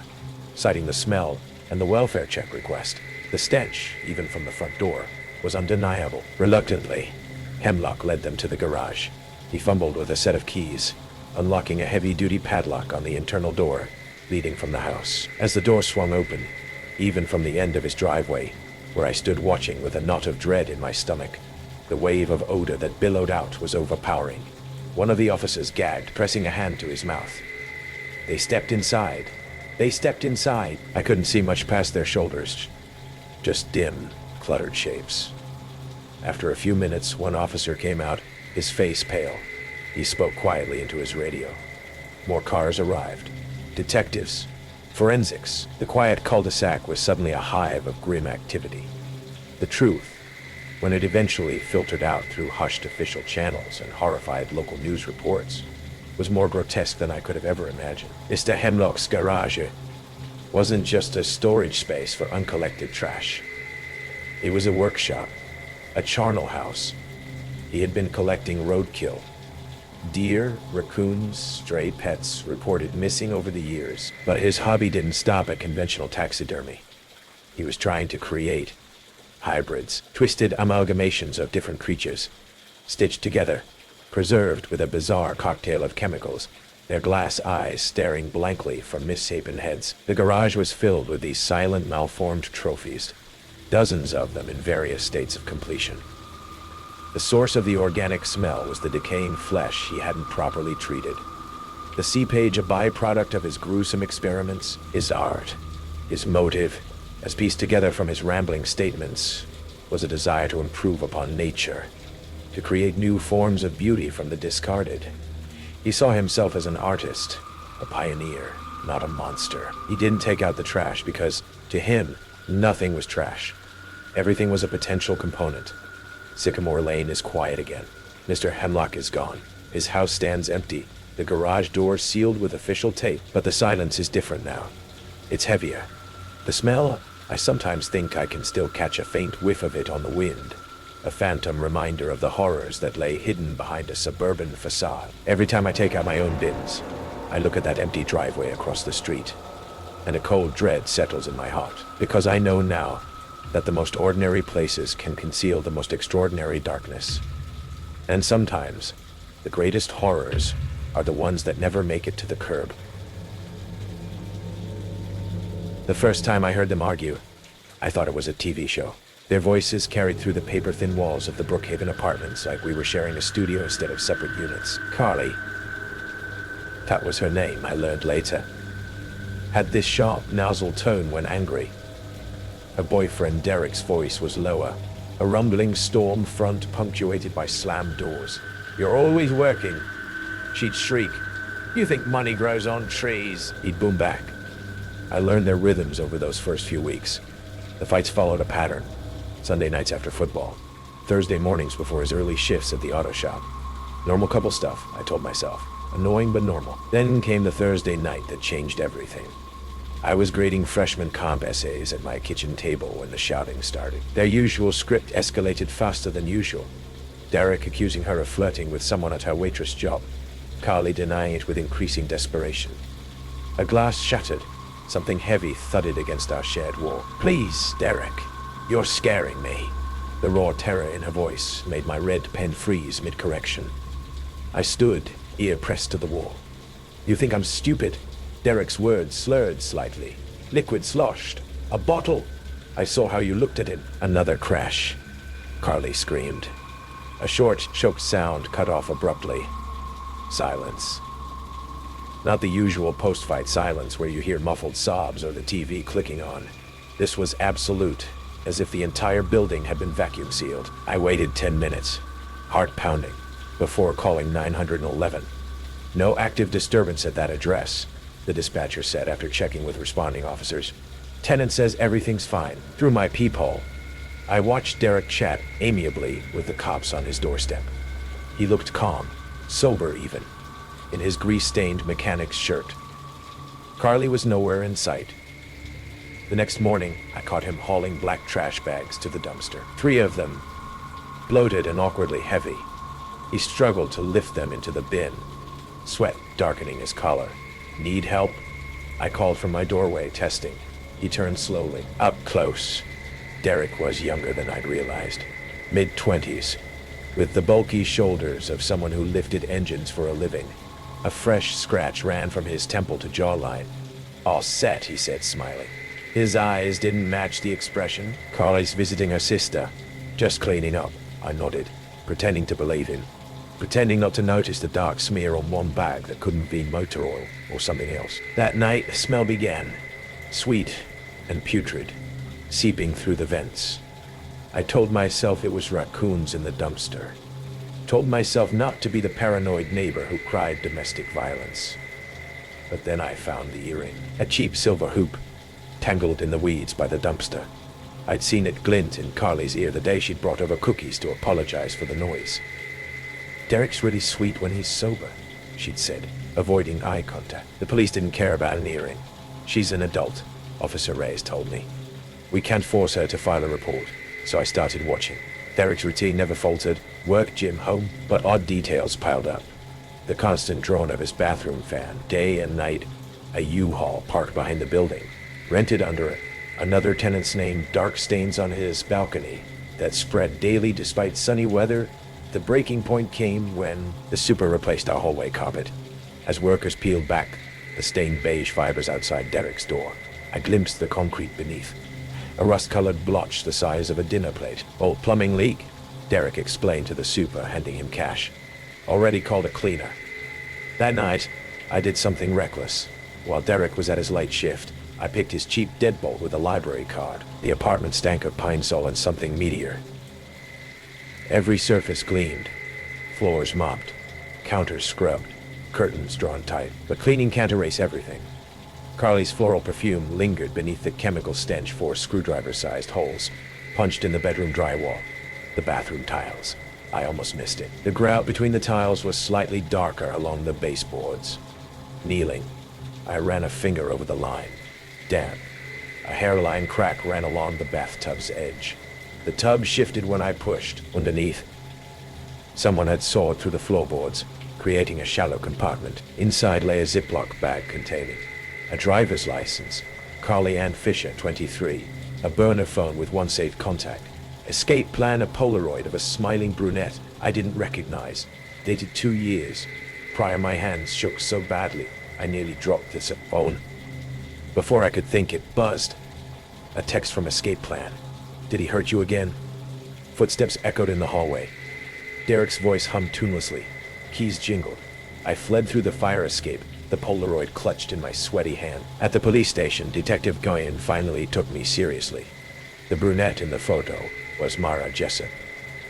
citing the smell and the welfare check request. The stench, even from the front door, was undeniable. Reluctantly, Hemlock led them to the garage. He fumbled with a set of keys, unlocking a heavy-duty padlock on the internal door leading from the house. As the door swung open, even from the end of his driveway, where I stood watching with a knot of dread in my stomach, the wave of odor that billowed out was overpowering. One of the officers gagged, pressing a hand to his mouth. They stepped inside. I couldn't see much past their shoulders, just dim, cluttered shapes. After a few minutes, one officer came out, his face pale. He spoke quietly into his radio. More cars arrived. Detectives. Forensics. The quiet cul-de-sac was suddenly a hive of grim activity. The truth, when it eventually filtered out through hushed official channels and horrified local news reports, was more grotesque than I could have ever imagined. Mr. Hemlock's garage wasn't just a storage space for uncollected trash. It was a workshop, a charnel house. He had been collecting roadkill. Deer, raccoons, stray pets reported missing over the years, but his hobby didn't stop at conventional taxidermy. He was trying to create hybrids, twisted amalgamations of different creatures, stitched together, preserved with a bizarre cocktail of chemicals, their glass eyes staring blankly from misshapen heads. The garage was filled with these silent, malformed trophies, dozens of them in various states of completion. The source of the organic smell was the decaying flesh he hadn't properly treated. The seepage, a byproduct of his gruesome experiments, his art, his motive, as pieced together from his rambling statements, was a desire to improve upon nature, to create new forms of beauty from the discarded. He saw himself as an artist, a pioneer, not a monster. He didn't take out the trash because, to him, nothing was trash. Everything was a potential component. Sycamore Lane is quiet again. Mr. Hemlock is gone. His house stands empty, the garage door sealed with official tape, but the silence is different now. It's heavier. The smell, I sometimes think I can still catch a faint whiff of it on the wind, a phantom reminder of the horrors that lay hidden behind a suburban facade. Every time I take out my own bins, I look at that empty driveway across the street, and a cold dread settles in my heart, because I know now that the most ordinary places can conceal the most extraordinary darkness. And sometimes, the greatest horrors are the ones that never make it to the curb. The first time I heard them argue, I thought it was a TV show. Their voices carried through the paper-thin walls of the Brookhaven apartments like we were sharing a studio instead of separate units. Carly, that was her name, I learned later, had this sharp, nasal tone when angry. Her boyfriend Derek's voice was lower, a rumbling storm front punctuated by slammed doors. "You're always working," she'd shriek. "You think money grows on trees?" He'd boom back. I learned their rhythms over those first few weeks. The fights followed a pattern. Sunday nights after football, Thursday mornings before his early shifts at the auto shop. Normal couple stuff, I told myself. Annoying but normal. Then came the Thursday night that changed everything. I was grading freshman comp essays at my kitchen table when the shouting started. Their usual script escalated faster than usual. Derek accusing her of flirting with someone at her waitress job, Carly denying it with increasing desperation. A glass shattered. Something heavy thudded against our shared wall. "Please, Derek, you're scaring me." The raw terror in her voice made my red pen freeze mid-correction. I stood, ear pressed to the wall. "You think I'm stupid?" Derek's words slurred slightly. "Liquid sloshed. A bottle." I saw how you looked at him. Another crash. Carly screamed. A short, choked sound cut off abruptly. Silence. Not the usual post-fight silence where you hear muffled sobs or the TV clicking on. This was absolute, as if the entire building had been vacuum sealed. I waited 10 minutes, heart pounding, before calling 911. No active disturbance at that address. the dispatcher said after checking with responding officers. Tenant says everything's fine. Through my peephole, I watched Derek chat amiably with the cops on his doorstep. He looked calm, sober even, in his grease-stained mechanic's shirt. Carly was nowhere in sight. The next morning, I caught him hauling black trash bags to the dumpster. 3 of them, bloated and awkwardly heavy. He struggled to lift them into the bin, sweat darkening his collar. Need help? I called from my doorway, testing. He turned slowly. Up close. Derek was younger than I'd realized. Mid-20s, with the bulky shoulders of someone who lifted engines for a living. A fresh scratch ran from his temple to jawline. All set, he said, smiling. His eyes didn't match the expression. Carly's visiting her sister. Just cleaning up, I nodded, pretending to believe him. Pretending not to notice the dark smear on one bag that couldn't be motor oil or something else. That night, the smell began. Sweet and putrid, seeping through the vents. I told myself it was raccoons in the dumpster. Told myself not to be the paranoid neighbor who cried domestic violence. But then I found the earring, a cheap silver hoop, tangled in the weeds by the dumpster. I'd seen it glint in Carly's ear the day she'd brought over cookies to apologize for the noise. Derek's really sweet when he's sober, she'd said, avoiding eye contact. The police didn't care about an earring. She's an adult, Officer Reyes told me. We can't force her to file a report, so I started watching. Derek's routine never faltered. Work, gym, home, but odd details piled up. The constant drone of his bathroom fan, day and night. A U-Haul parked behind the building, rented under it. Another tenant's name, dark stains on his balcony that spread daily despite sunny weather. The breaking point came when the super replaced our hallway carpet. As workers peeled back the stained beige fibers outside Derek's door, I glimpsed the concrete beneath. A rust-colored blotch the size of a dinner plate. Old plumbing leak, Derek explained to the super, handing him cash. Already called a cleaner. That night, I did something reckless. While Derek was at his late shift, I picked his cheap deadbolt with a library card. The apartment stank of pine sol and something meatier. Every surface gleamed. Floors mopped. Counters scrubbed. Curtains drawn tight. But cleaning can't erase everything. Carly's floral perfume lingered beneath the chemical stench 4 screwdriver-sized holes punched in the bedroom drywall. The bathroom tiles. I almost missed it. The grout between the tiles was slightly darker along the baseboards. Kneeling, I ran a finger over the line. Damp. A hairline crack ran along the bathtub's edge. The tub shifted when I pushed. Underneath, someone had sawed through the floorboards, creating a shallow compartment. Inside lay a Ziploc bag containing a driver's license, Carly Ann Fisher, 23, a burner phone with 1 saved contact, escape plan, a Polaroid of a smiling brunette I didn't recognize, dated 2 years. Prior, my hands shook so badly I nearly dropped the phone. Before I could think, it buzzed. A text from escape plan. Did he hurt you again? Footsteps echoed in the hallway. Derek's voice hummed tunelessly. Keys jingled. I fled through the fire escape, the Polaroid clutched in my sweaty hand. At the police station, Detective Goyen finally took me seriously. The brunette in the photo was Mara Jessup,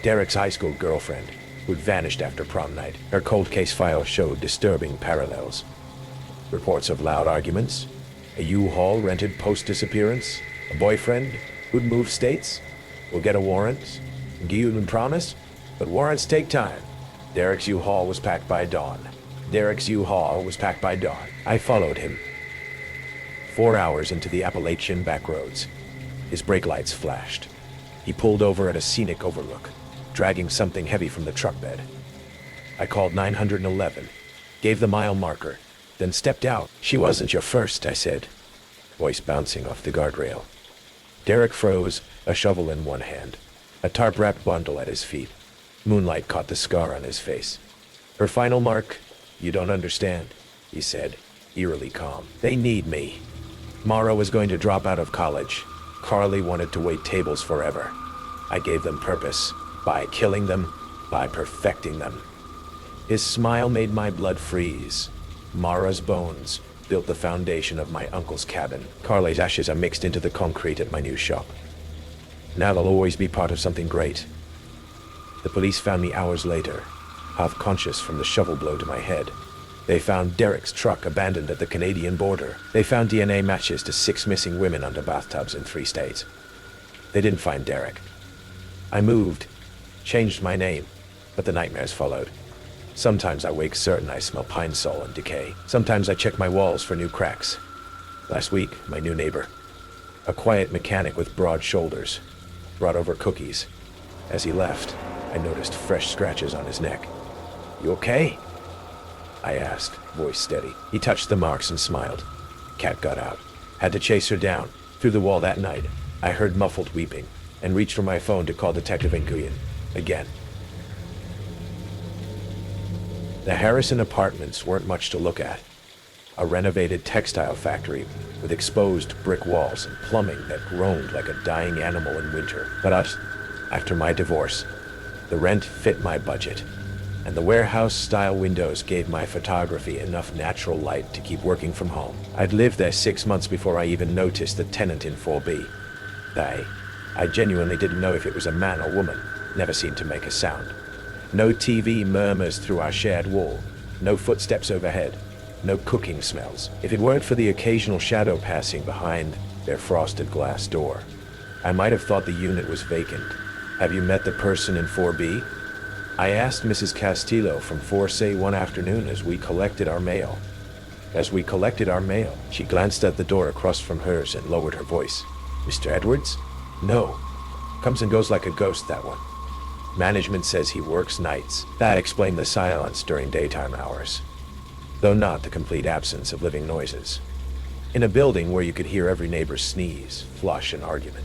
Derek's high school girlfriend, who'd vanished after prom night. Her cold case file showed disturbing parallels. Reports of loud arguments, a U-Haul rented post-disappearance, a boyfriend who'd moved states. We'll get a warrant, give you a promise, but warrants take time. Derek's U-Haul was packed by dawn. Derek's U-Haul was packed by dawn. I followed him. 4 hours into the Appalachian backroads. His brake lights flashed. He pulled over at a scenic overlook, dragging something heavy from the truck bed. I called 911, gave the mile marker, then stepped out. She wasn't your first, I said, voice bouncing off the guardrail. Derek froze, a shovel in one hand, a tarp-wrapped bundle at his feet. Moonlight caught the scar on his face. Her final mark, you don't understand, he said, eerily calm. They need me. Mara was going to drop out of college. Carly wanted to wait tables forever. I gave them purpose, by killing them, by perfecting them. His smile made my blood freeze. Mara's bones built the foundation of my uncle's cabin. Carly's ashes are mixed into the concrete at my new shop. Now they'll always be part of something great. The police found me hours later, half conscious from the shovel blow to my head. They found Derek's truck abandoned at the Canadian border. They found DNA matches to 6 missing women under bathtubs in 3 states. They didn't find Derek. I moved, changed my name, but the nightmares followed. Sometimes I wake certain I smell pine sol and decay. Sometimes I check my walls for new cracks. Last week, my new neighbor, a quiet mechanic with broad shoulders, brought over cookies. As he left, I noticed fresh scratches on his neck. "You okay?" I asked, voice steady. He touched the marks and smiled. Cat got out. Had to chase her down. Through the wall that night, I heard muffled weeping and reached for my phone to call Detective Nguyen again. The Harrison apartments weren't much to look at. A renovated textile factory with exposed brick walls and plumbing that groaned like a dying animal in winter. But after my divorce, the rent fit my budget, and the warehouse-style windows gave my photography enough natural light to keep working from home. I'd lived there 6 months before I even noticed the tenant in 4B. I genuinely didn't know if it was a man or woman. Never seemed to make a sound. No TV murmurs through our shared wall. No footsteps overhead. No cooking smells. If it weren't for the occasional shadow passing behind their frosted glass door, I might have thought the unit was vacant. "Have you met the person in 4B? I asked Mrs. Castillo from 4C one afternoon as we collected our mail. She glanced at the door across from hers and lowered her voice. "Mr. Edwards? No. Comes and goes like a ghost, that one. Management says he works nights." That explained the silence during daytime hours, though not the complete absence of living noises. In a building where you could hear every neighbor's sneeze, flush, and argument,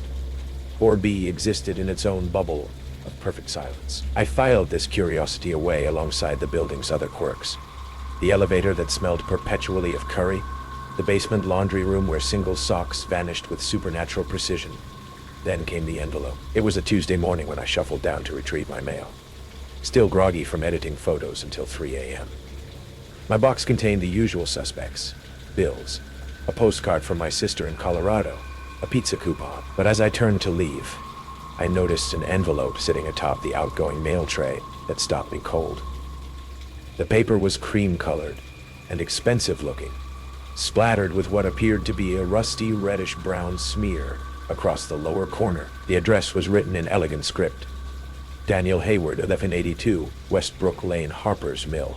4B existed in its own bubble of perfect silence. I filed this curiosity away alongside the building's other quirks. The elevator that smelled perpetually of curry, the basement laundry room where single socks vanished with supernatural precision. Then came the envelope. It was a Tuesday morning when I shuffled down to retrieve my mail, still groggy from editing photos until 3 a.m. My box contained the usual suspects: bills, a postcard from my sister in Colorado, a pizza coupon. But as I turned to leave, I noticed an envelope sitting atop the outgoing mail tray that stopped me cold. The paper was cream-colored and expensive-looking, splattered with what appeared to be a rusty reddish-brown smear across the lower corner. The address was written in elegant script: Daniel Hayward, 1182 Westbrook Lane, Harper's Mill,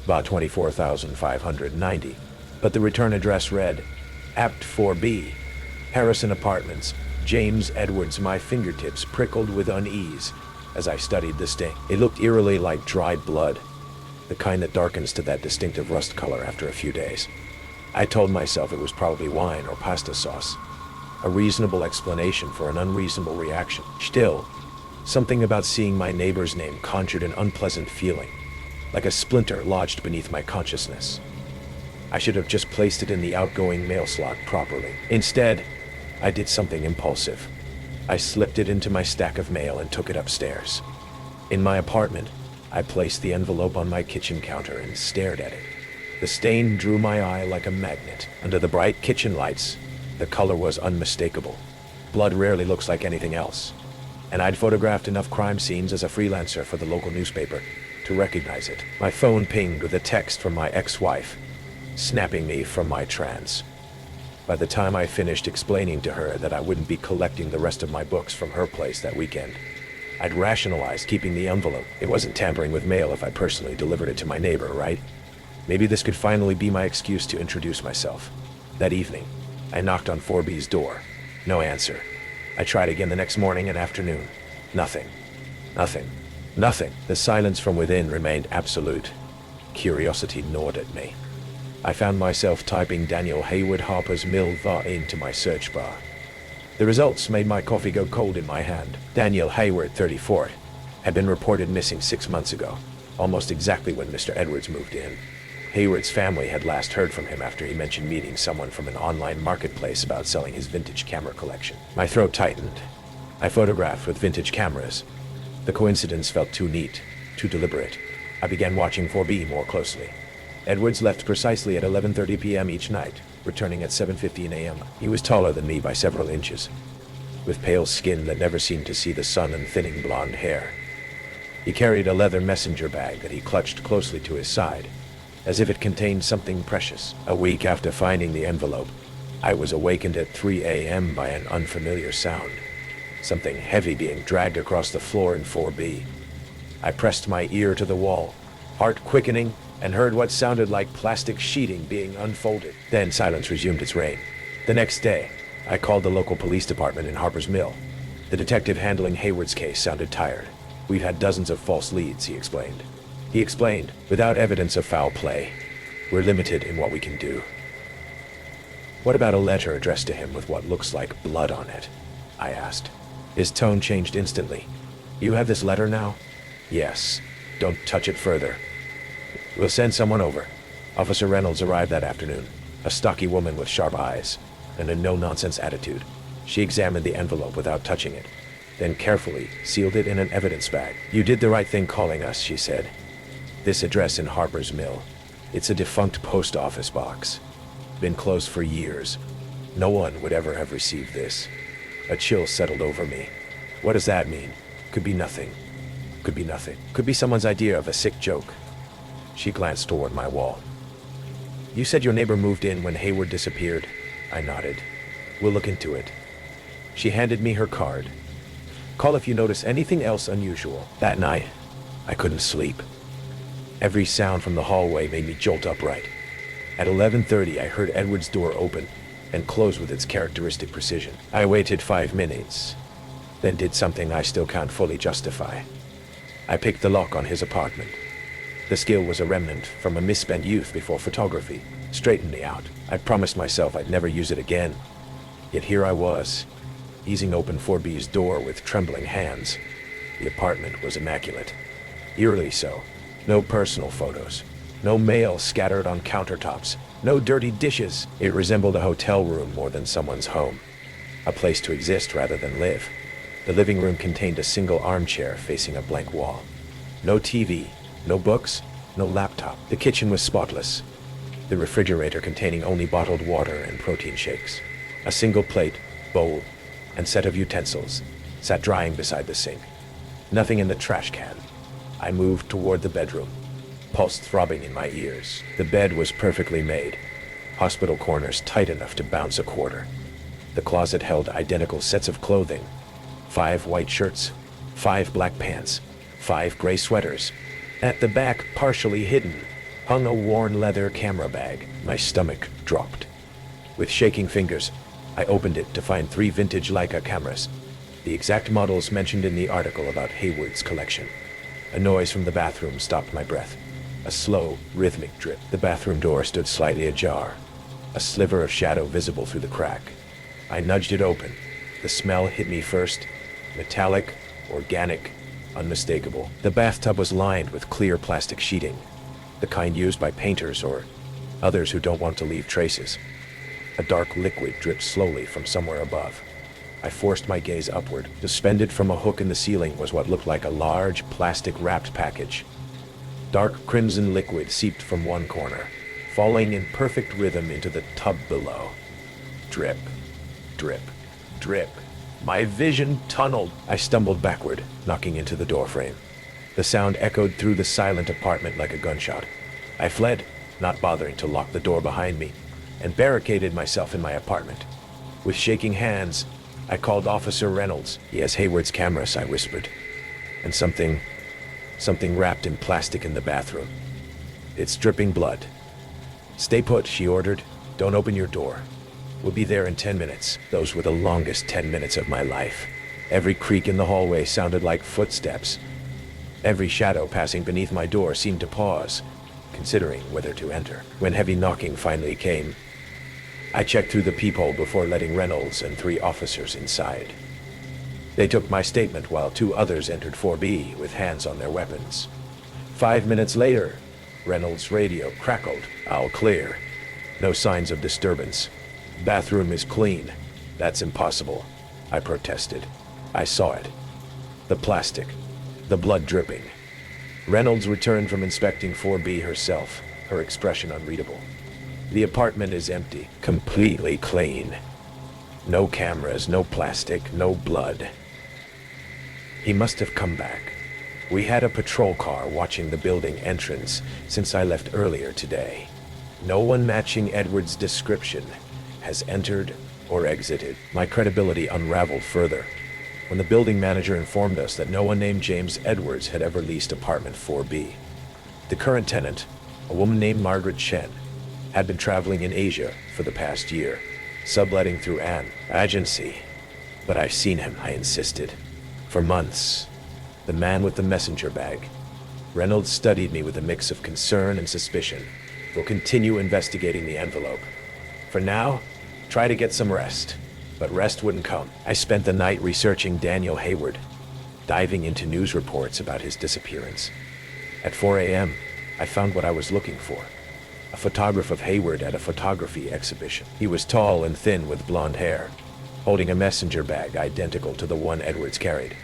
about $24,590. But the return address read, Apt 4B, Harrison Apartments, James Edwards. My fingertips prickled with unease as I studied the stain. It looked eerily like dried blood, the kind that darkens to that distinctive rust color after a few days. I told myself it was probably wine or pasta sauce, a reasonable explanation for an unreasonable reaction. Still, something about seeing my neighbor's name conjured an unpleasant feeling, like a splinter lodged beneath my consciousness. I should have just placed it in the outgoing mail slot properly. Instead, I did something impulsive. I slipped it into my stack of mail and took it upstairs. In my apartment, I placed the envelope on my kitchen counter and stared at it. The stain drew my eye like a magnet. Under the bright kitchen lights, the color was unmistakable. Blood rarely looks like anything else, and I'd photographed enough crime scenes as a freelancer for the local newspaper to recognize it. My phone pinged with a text from my ex-wife, snapping me from my trance. By the time I finished explaining to her that I wouldn't be collecting the rest of my books from her place that weekend, I'd rationalized keeping the envelope. It wasn't tampering with mail if I personally delivered it to my neighbor, right? Maybe this could finally be my excuse to introduce myself. That evening, I knocked on 4B's door. No answer. I tried again the next morning and afternoon. Nothing. The silence from within remained absolute. Curiosity gnawed at me. I found myself typing Daniel Hayward Harper's Mill into my search bar. The results made my coffee go cold in my hand. Daniel Hayward, 34, had been reported missing 6 months ago, almost exactly when Mr. Edwards moved in. Hayward's family had last heard from him after he mentioned meeting someone from an online marketplace about selling his vintage camera collection. My throat tightened. I photographed with vintage cameras. The coincidence felt too neat, too deliberate. I began watching 4B more closely. Edwards left precisely at 11:30 p.m. each night, returning at 7:15 a.m. He was taller than me by several inches, with pale skin that never seemed to see the sun and thinning blonde hair. He carried a leather messenger bag that he clutched closely to his side, as if it contained something precious. A week after finding the envelope, I was awakened at 3 a.m. by an unfamiliar sound. Something heavy being dragged across the floor in 4B. I pressed my ear to the wall, heart quickening, and heard what sounded like plastic sheeting being unfolded. Then silence resumed its reign. The next day, I called the local police department in Harper's Mill. The detective handling Hayward's case sounded tired. We've had dozens of false leads, he explained. Without evidence of foul play, we're limited in what we can do. What about a letter addressed to him with what looks like blood on it? I asked. His tone changed instantly. You have this letter now? Yes. Don't touch it further. We'll send someone over. Officer Reynolds arrived that afternoon, a stocky woman with sharp eyes and a no-nonsense attitude. She examined the envelope without touching it, then carefully sealed it in an evidence bag. You did the right thing calling us, she said. This address in Harper's Mill. It's a defunct post office box. Been closed for years. No one would ever have received this. A chill settled over me. What does that mean? Could be nothing. Could be nothing. Could be someone's idea of a sick joke. She glanced toward my wall. You said your neighbor moved in when Hayward disappeared. I nodded. We'll look into it. She handed me her card. Call if you notice anything else unusual. That night, I couldn't sleep. Every sound from the hallway made me jolt upright. At 11:30, I heard Edward's door open and close with its characteristic precision. I waited 5 minutes, then did something I still can't fully justify. I picked the lock on his apartment. The skill was a remnant from a misspent youth before photography. Straightened me out. I promised myself I'd never use it again. Yet here I was, easing open 4B's door with trembling hands. The apartment was immaculate. Eerily so. No personal photos. No mail scattered on countertops. No dirty dishes. It resembled a hotel room more than someone's home. A place to exist rather than live. The living room contained a single armchair facing a blank wall. No TV, no books, no laptop. The kitchen was spotless. The refrigerator containing only bottled water and protein shakes. A single plate, bowl, and set of utensils sat drying beside the sink. Nothing in the trash can. I moved toward the bedroom, pulse throbbing in my ears. The bed was perfectly made, hospital corners tight enough to bounce a quarter. The closet held identical sets of clothing, 5 white shirts, 5 black pants, 5 gray sweaters. At the back, partially hidden, hung a worn leather camera bag. My stomach dropped. With shaking fingers, I opened it to find 3 vintage Leica cameras, the exact models mentioned in the article about Hayward's collection. A noise from the bathroom stopped my breath. A slow, rhythmic drip. The bathroom door stood slightly ajar, a sliver of shadow visible through the crack. I nudged it open. The smell hit me first. Metallic, organic, unmistakable. The bathtub was lined with clear plastic sheeting, the kind used by painters or others who don't want to leave traces. A dark liquid dripped slowly from somewhere above. I forced my gaze upward. Suspended from a hook in the ceiling was what looked like a large, plastic-wrapped package. Dark crimson liquid seeped from one corner, falling in perfect rhythm into the tub below. Drip, drip, drip. My vision tunneled. I stumbled backward, knocking into the doorframe. The sound echoed through the silent apartment like a gunshot. I fled, not bothering to lock the door behind me, and barricaded myself in my apartment. With shaking hands, I called Officer Reynolds. He has Hayward's cameras, I whispered. And something wrapped in plastic in the bathroom. It's dripping blood. Stay put, she ordered. Don't open your door. We'll be there in 10 minutes. Those were the longest 10 minutes of my life. Every creak in the hallway sounded like footsteps. Every shadow passing beneath my door seemed to pause, considering whether to enter. When heavy knocking finally came, I checked through the peephole before letting Reynolds and 3 officers inside. They took my statement while 2 others entered 4B with hands on their weapons. 5 minutes later, Reynolds' radio crackled. All clear. No signs of disturbance. Bathroom is clean. That's impossible, I protested. I saw it. The plastic. The blood dripping. Reynolds returned from inspecting 4B herself, her expression unreadable. The apartment is empty, completely clean. No cameras, no plastic, no blood. He must have come back. We had a patrol car watching the building entrance since I left earlier today. No one matching Edward's description has entered or exited. My credibility unraveled further when the building manager informed us that no one named James Edwards had ever leased apartment 4B. The current tenant, a woman named Margaret Chen, had been traveling in Asia for the past year, subletting through an agency. But I've seen him, I insisted. For months. The man with the messenger bag. Reynolds studied me with a mix of concern and suspicion. We'll continue investigating the envelope. For now, try to get some rest. But rest wouldn't come. I spent the night researching Daniel Hayward, diving into news reports about his disappearance. At 4 a.m., I found what I was looking for. A photograph of Hayward at a photography exhibition. He was tall and thin with blonde hair, holding a messenger bag identical to the one Edwards carried.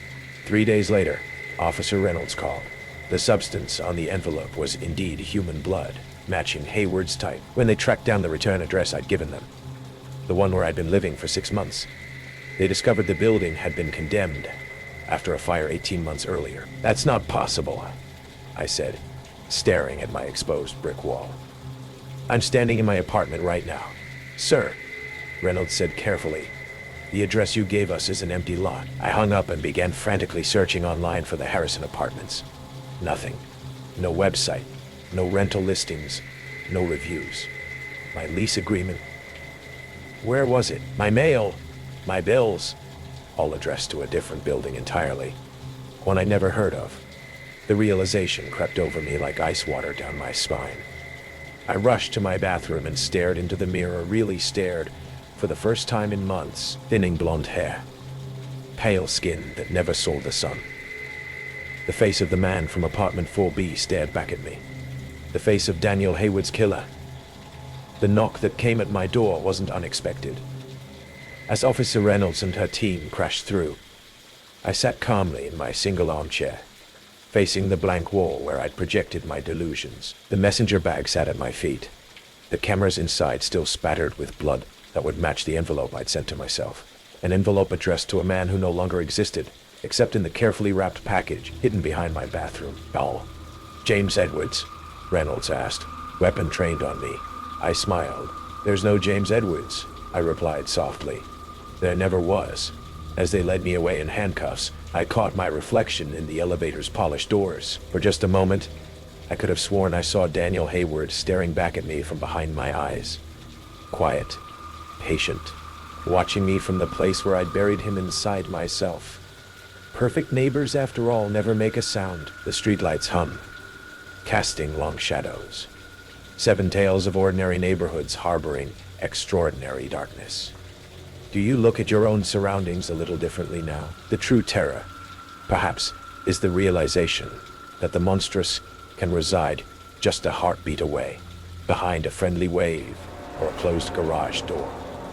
3 days later, Officer Reynolds called. The substance on the envelope was indeed human blood, matching Hayward's type. When they tracked down the return address I'd given them, the one where I'd been living for 6 months, they discovered the building had been condemned after a fire 18 months earlier. That's not possible, I said, staring at my exposed brick wall. I'm standing in my apartment right now. Sir, Reynolds said carefully, the address you gave us is an empty lot. I hung up and began frantically searching online for the Harrison apartments. Nothing. No website, no rental listings, no reviews. My lease agreement. Where was it? My mail, my bills, all addressed to a different building entirely. One I never heard of. The realization crept over me like ice water down my spine. I rushed to my bathroom and stared into the mirror, really stared, for the first time in months. Thinning blonde hair, pale skin that never saw the sun. The face of the man from apartment 4B stared back at me. The face of Daniel Hayward's killer. The knock that came at my door wasn't unexpected. As Officer Reynolds and her team crashed through, I sat calmly in my single armchair, facing the blank wall where I'd projected my delusions. The messenger bag sat at my feet, the cameras inside still spattered with blood that would match the envelope I'd sent to myself. An envelope addressed to a man who no longer existed, except in the carefully wrapped package hidden behind my bathroom. "Oh, James Edwards?" Reynolds asked, weapon trained on me. I smiled. "There's no James Edwards," I replied softly. "There never was." As they led me away in handcuffs, I caught my reflection in the elevator's polished doors. For just a moment, I could have sworn I saw Daniel Hayward staring back at me from behind my eyes. Quiet, patient, watching me from the place where I'd buried him inside myself. Perfect neighbors, after all, never make a sound. The streetlights hum, casting long shadows. 7 tales of ordinary neighborhoods harboring extraordinary darkness. Do you look at your own surroundings a little differently now? The true terror, perhaps, is the realization that the monstrous can reside just a heartbeat away, behind a friendly wave or a closed garage door.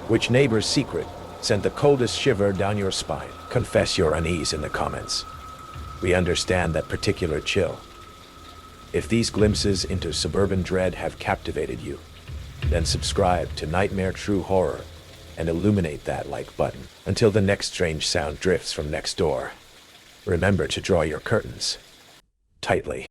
Which neighbor's secret sent the coldest shiver down your spine? Confess your unease in the comments. We understand that particular chill. If these glimpses into suburban dread have captivated you, then subscribe to Nightmare True Horror and illuminate that like button. Until the next strange sound drifts from next door, remember to draw your curtains tightly.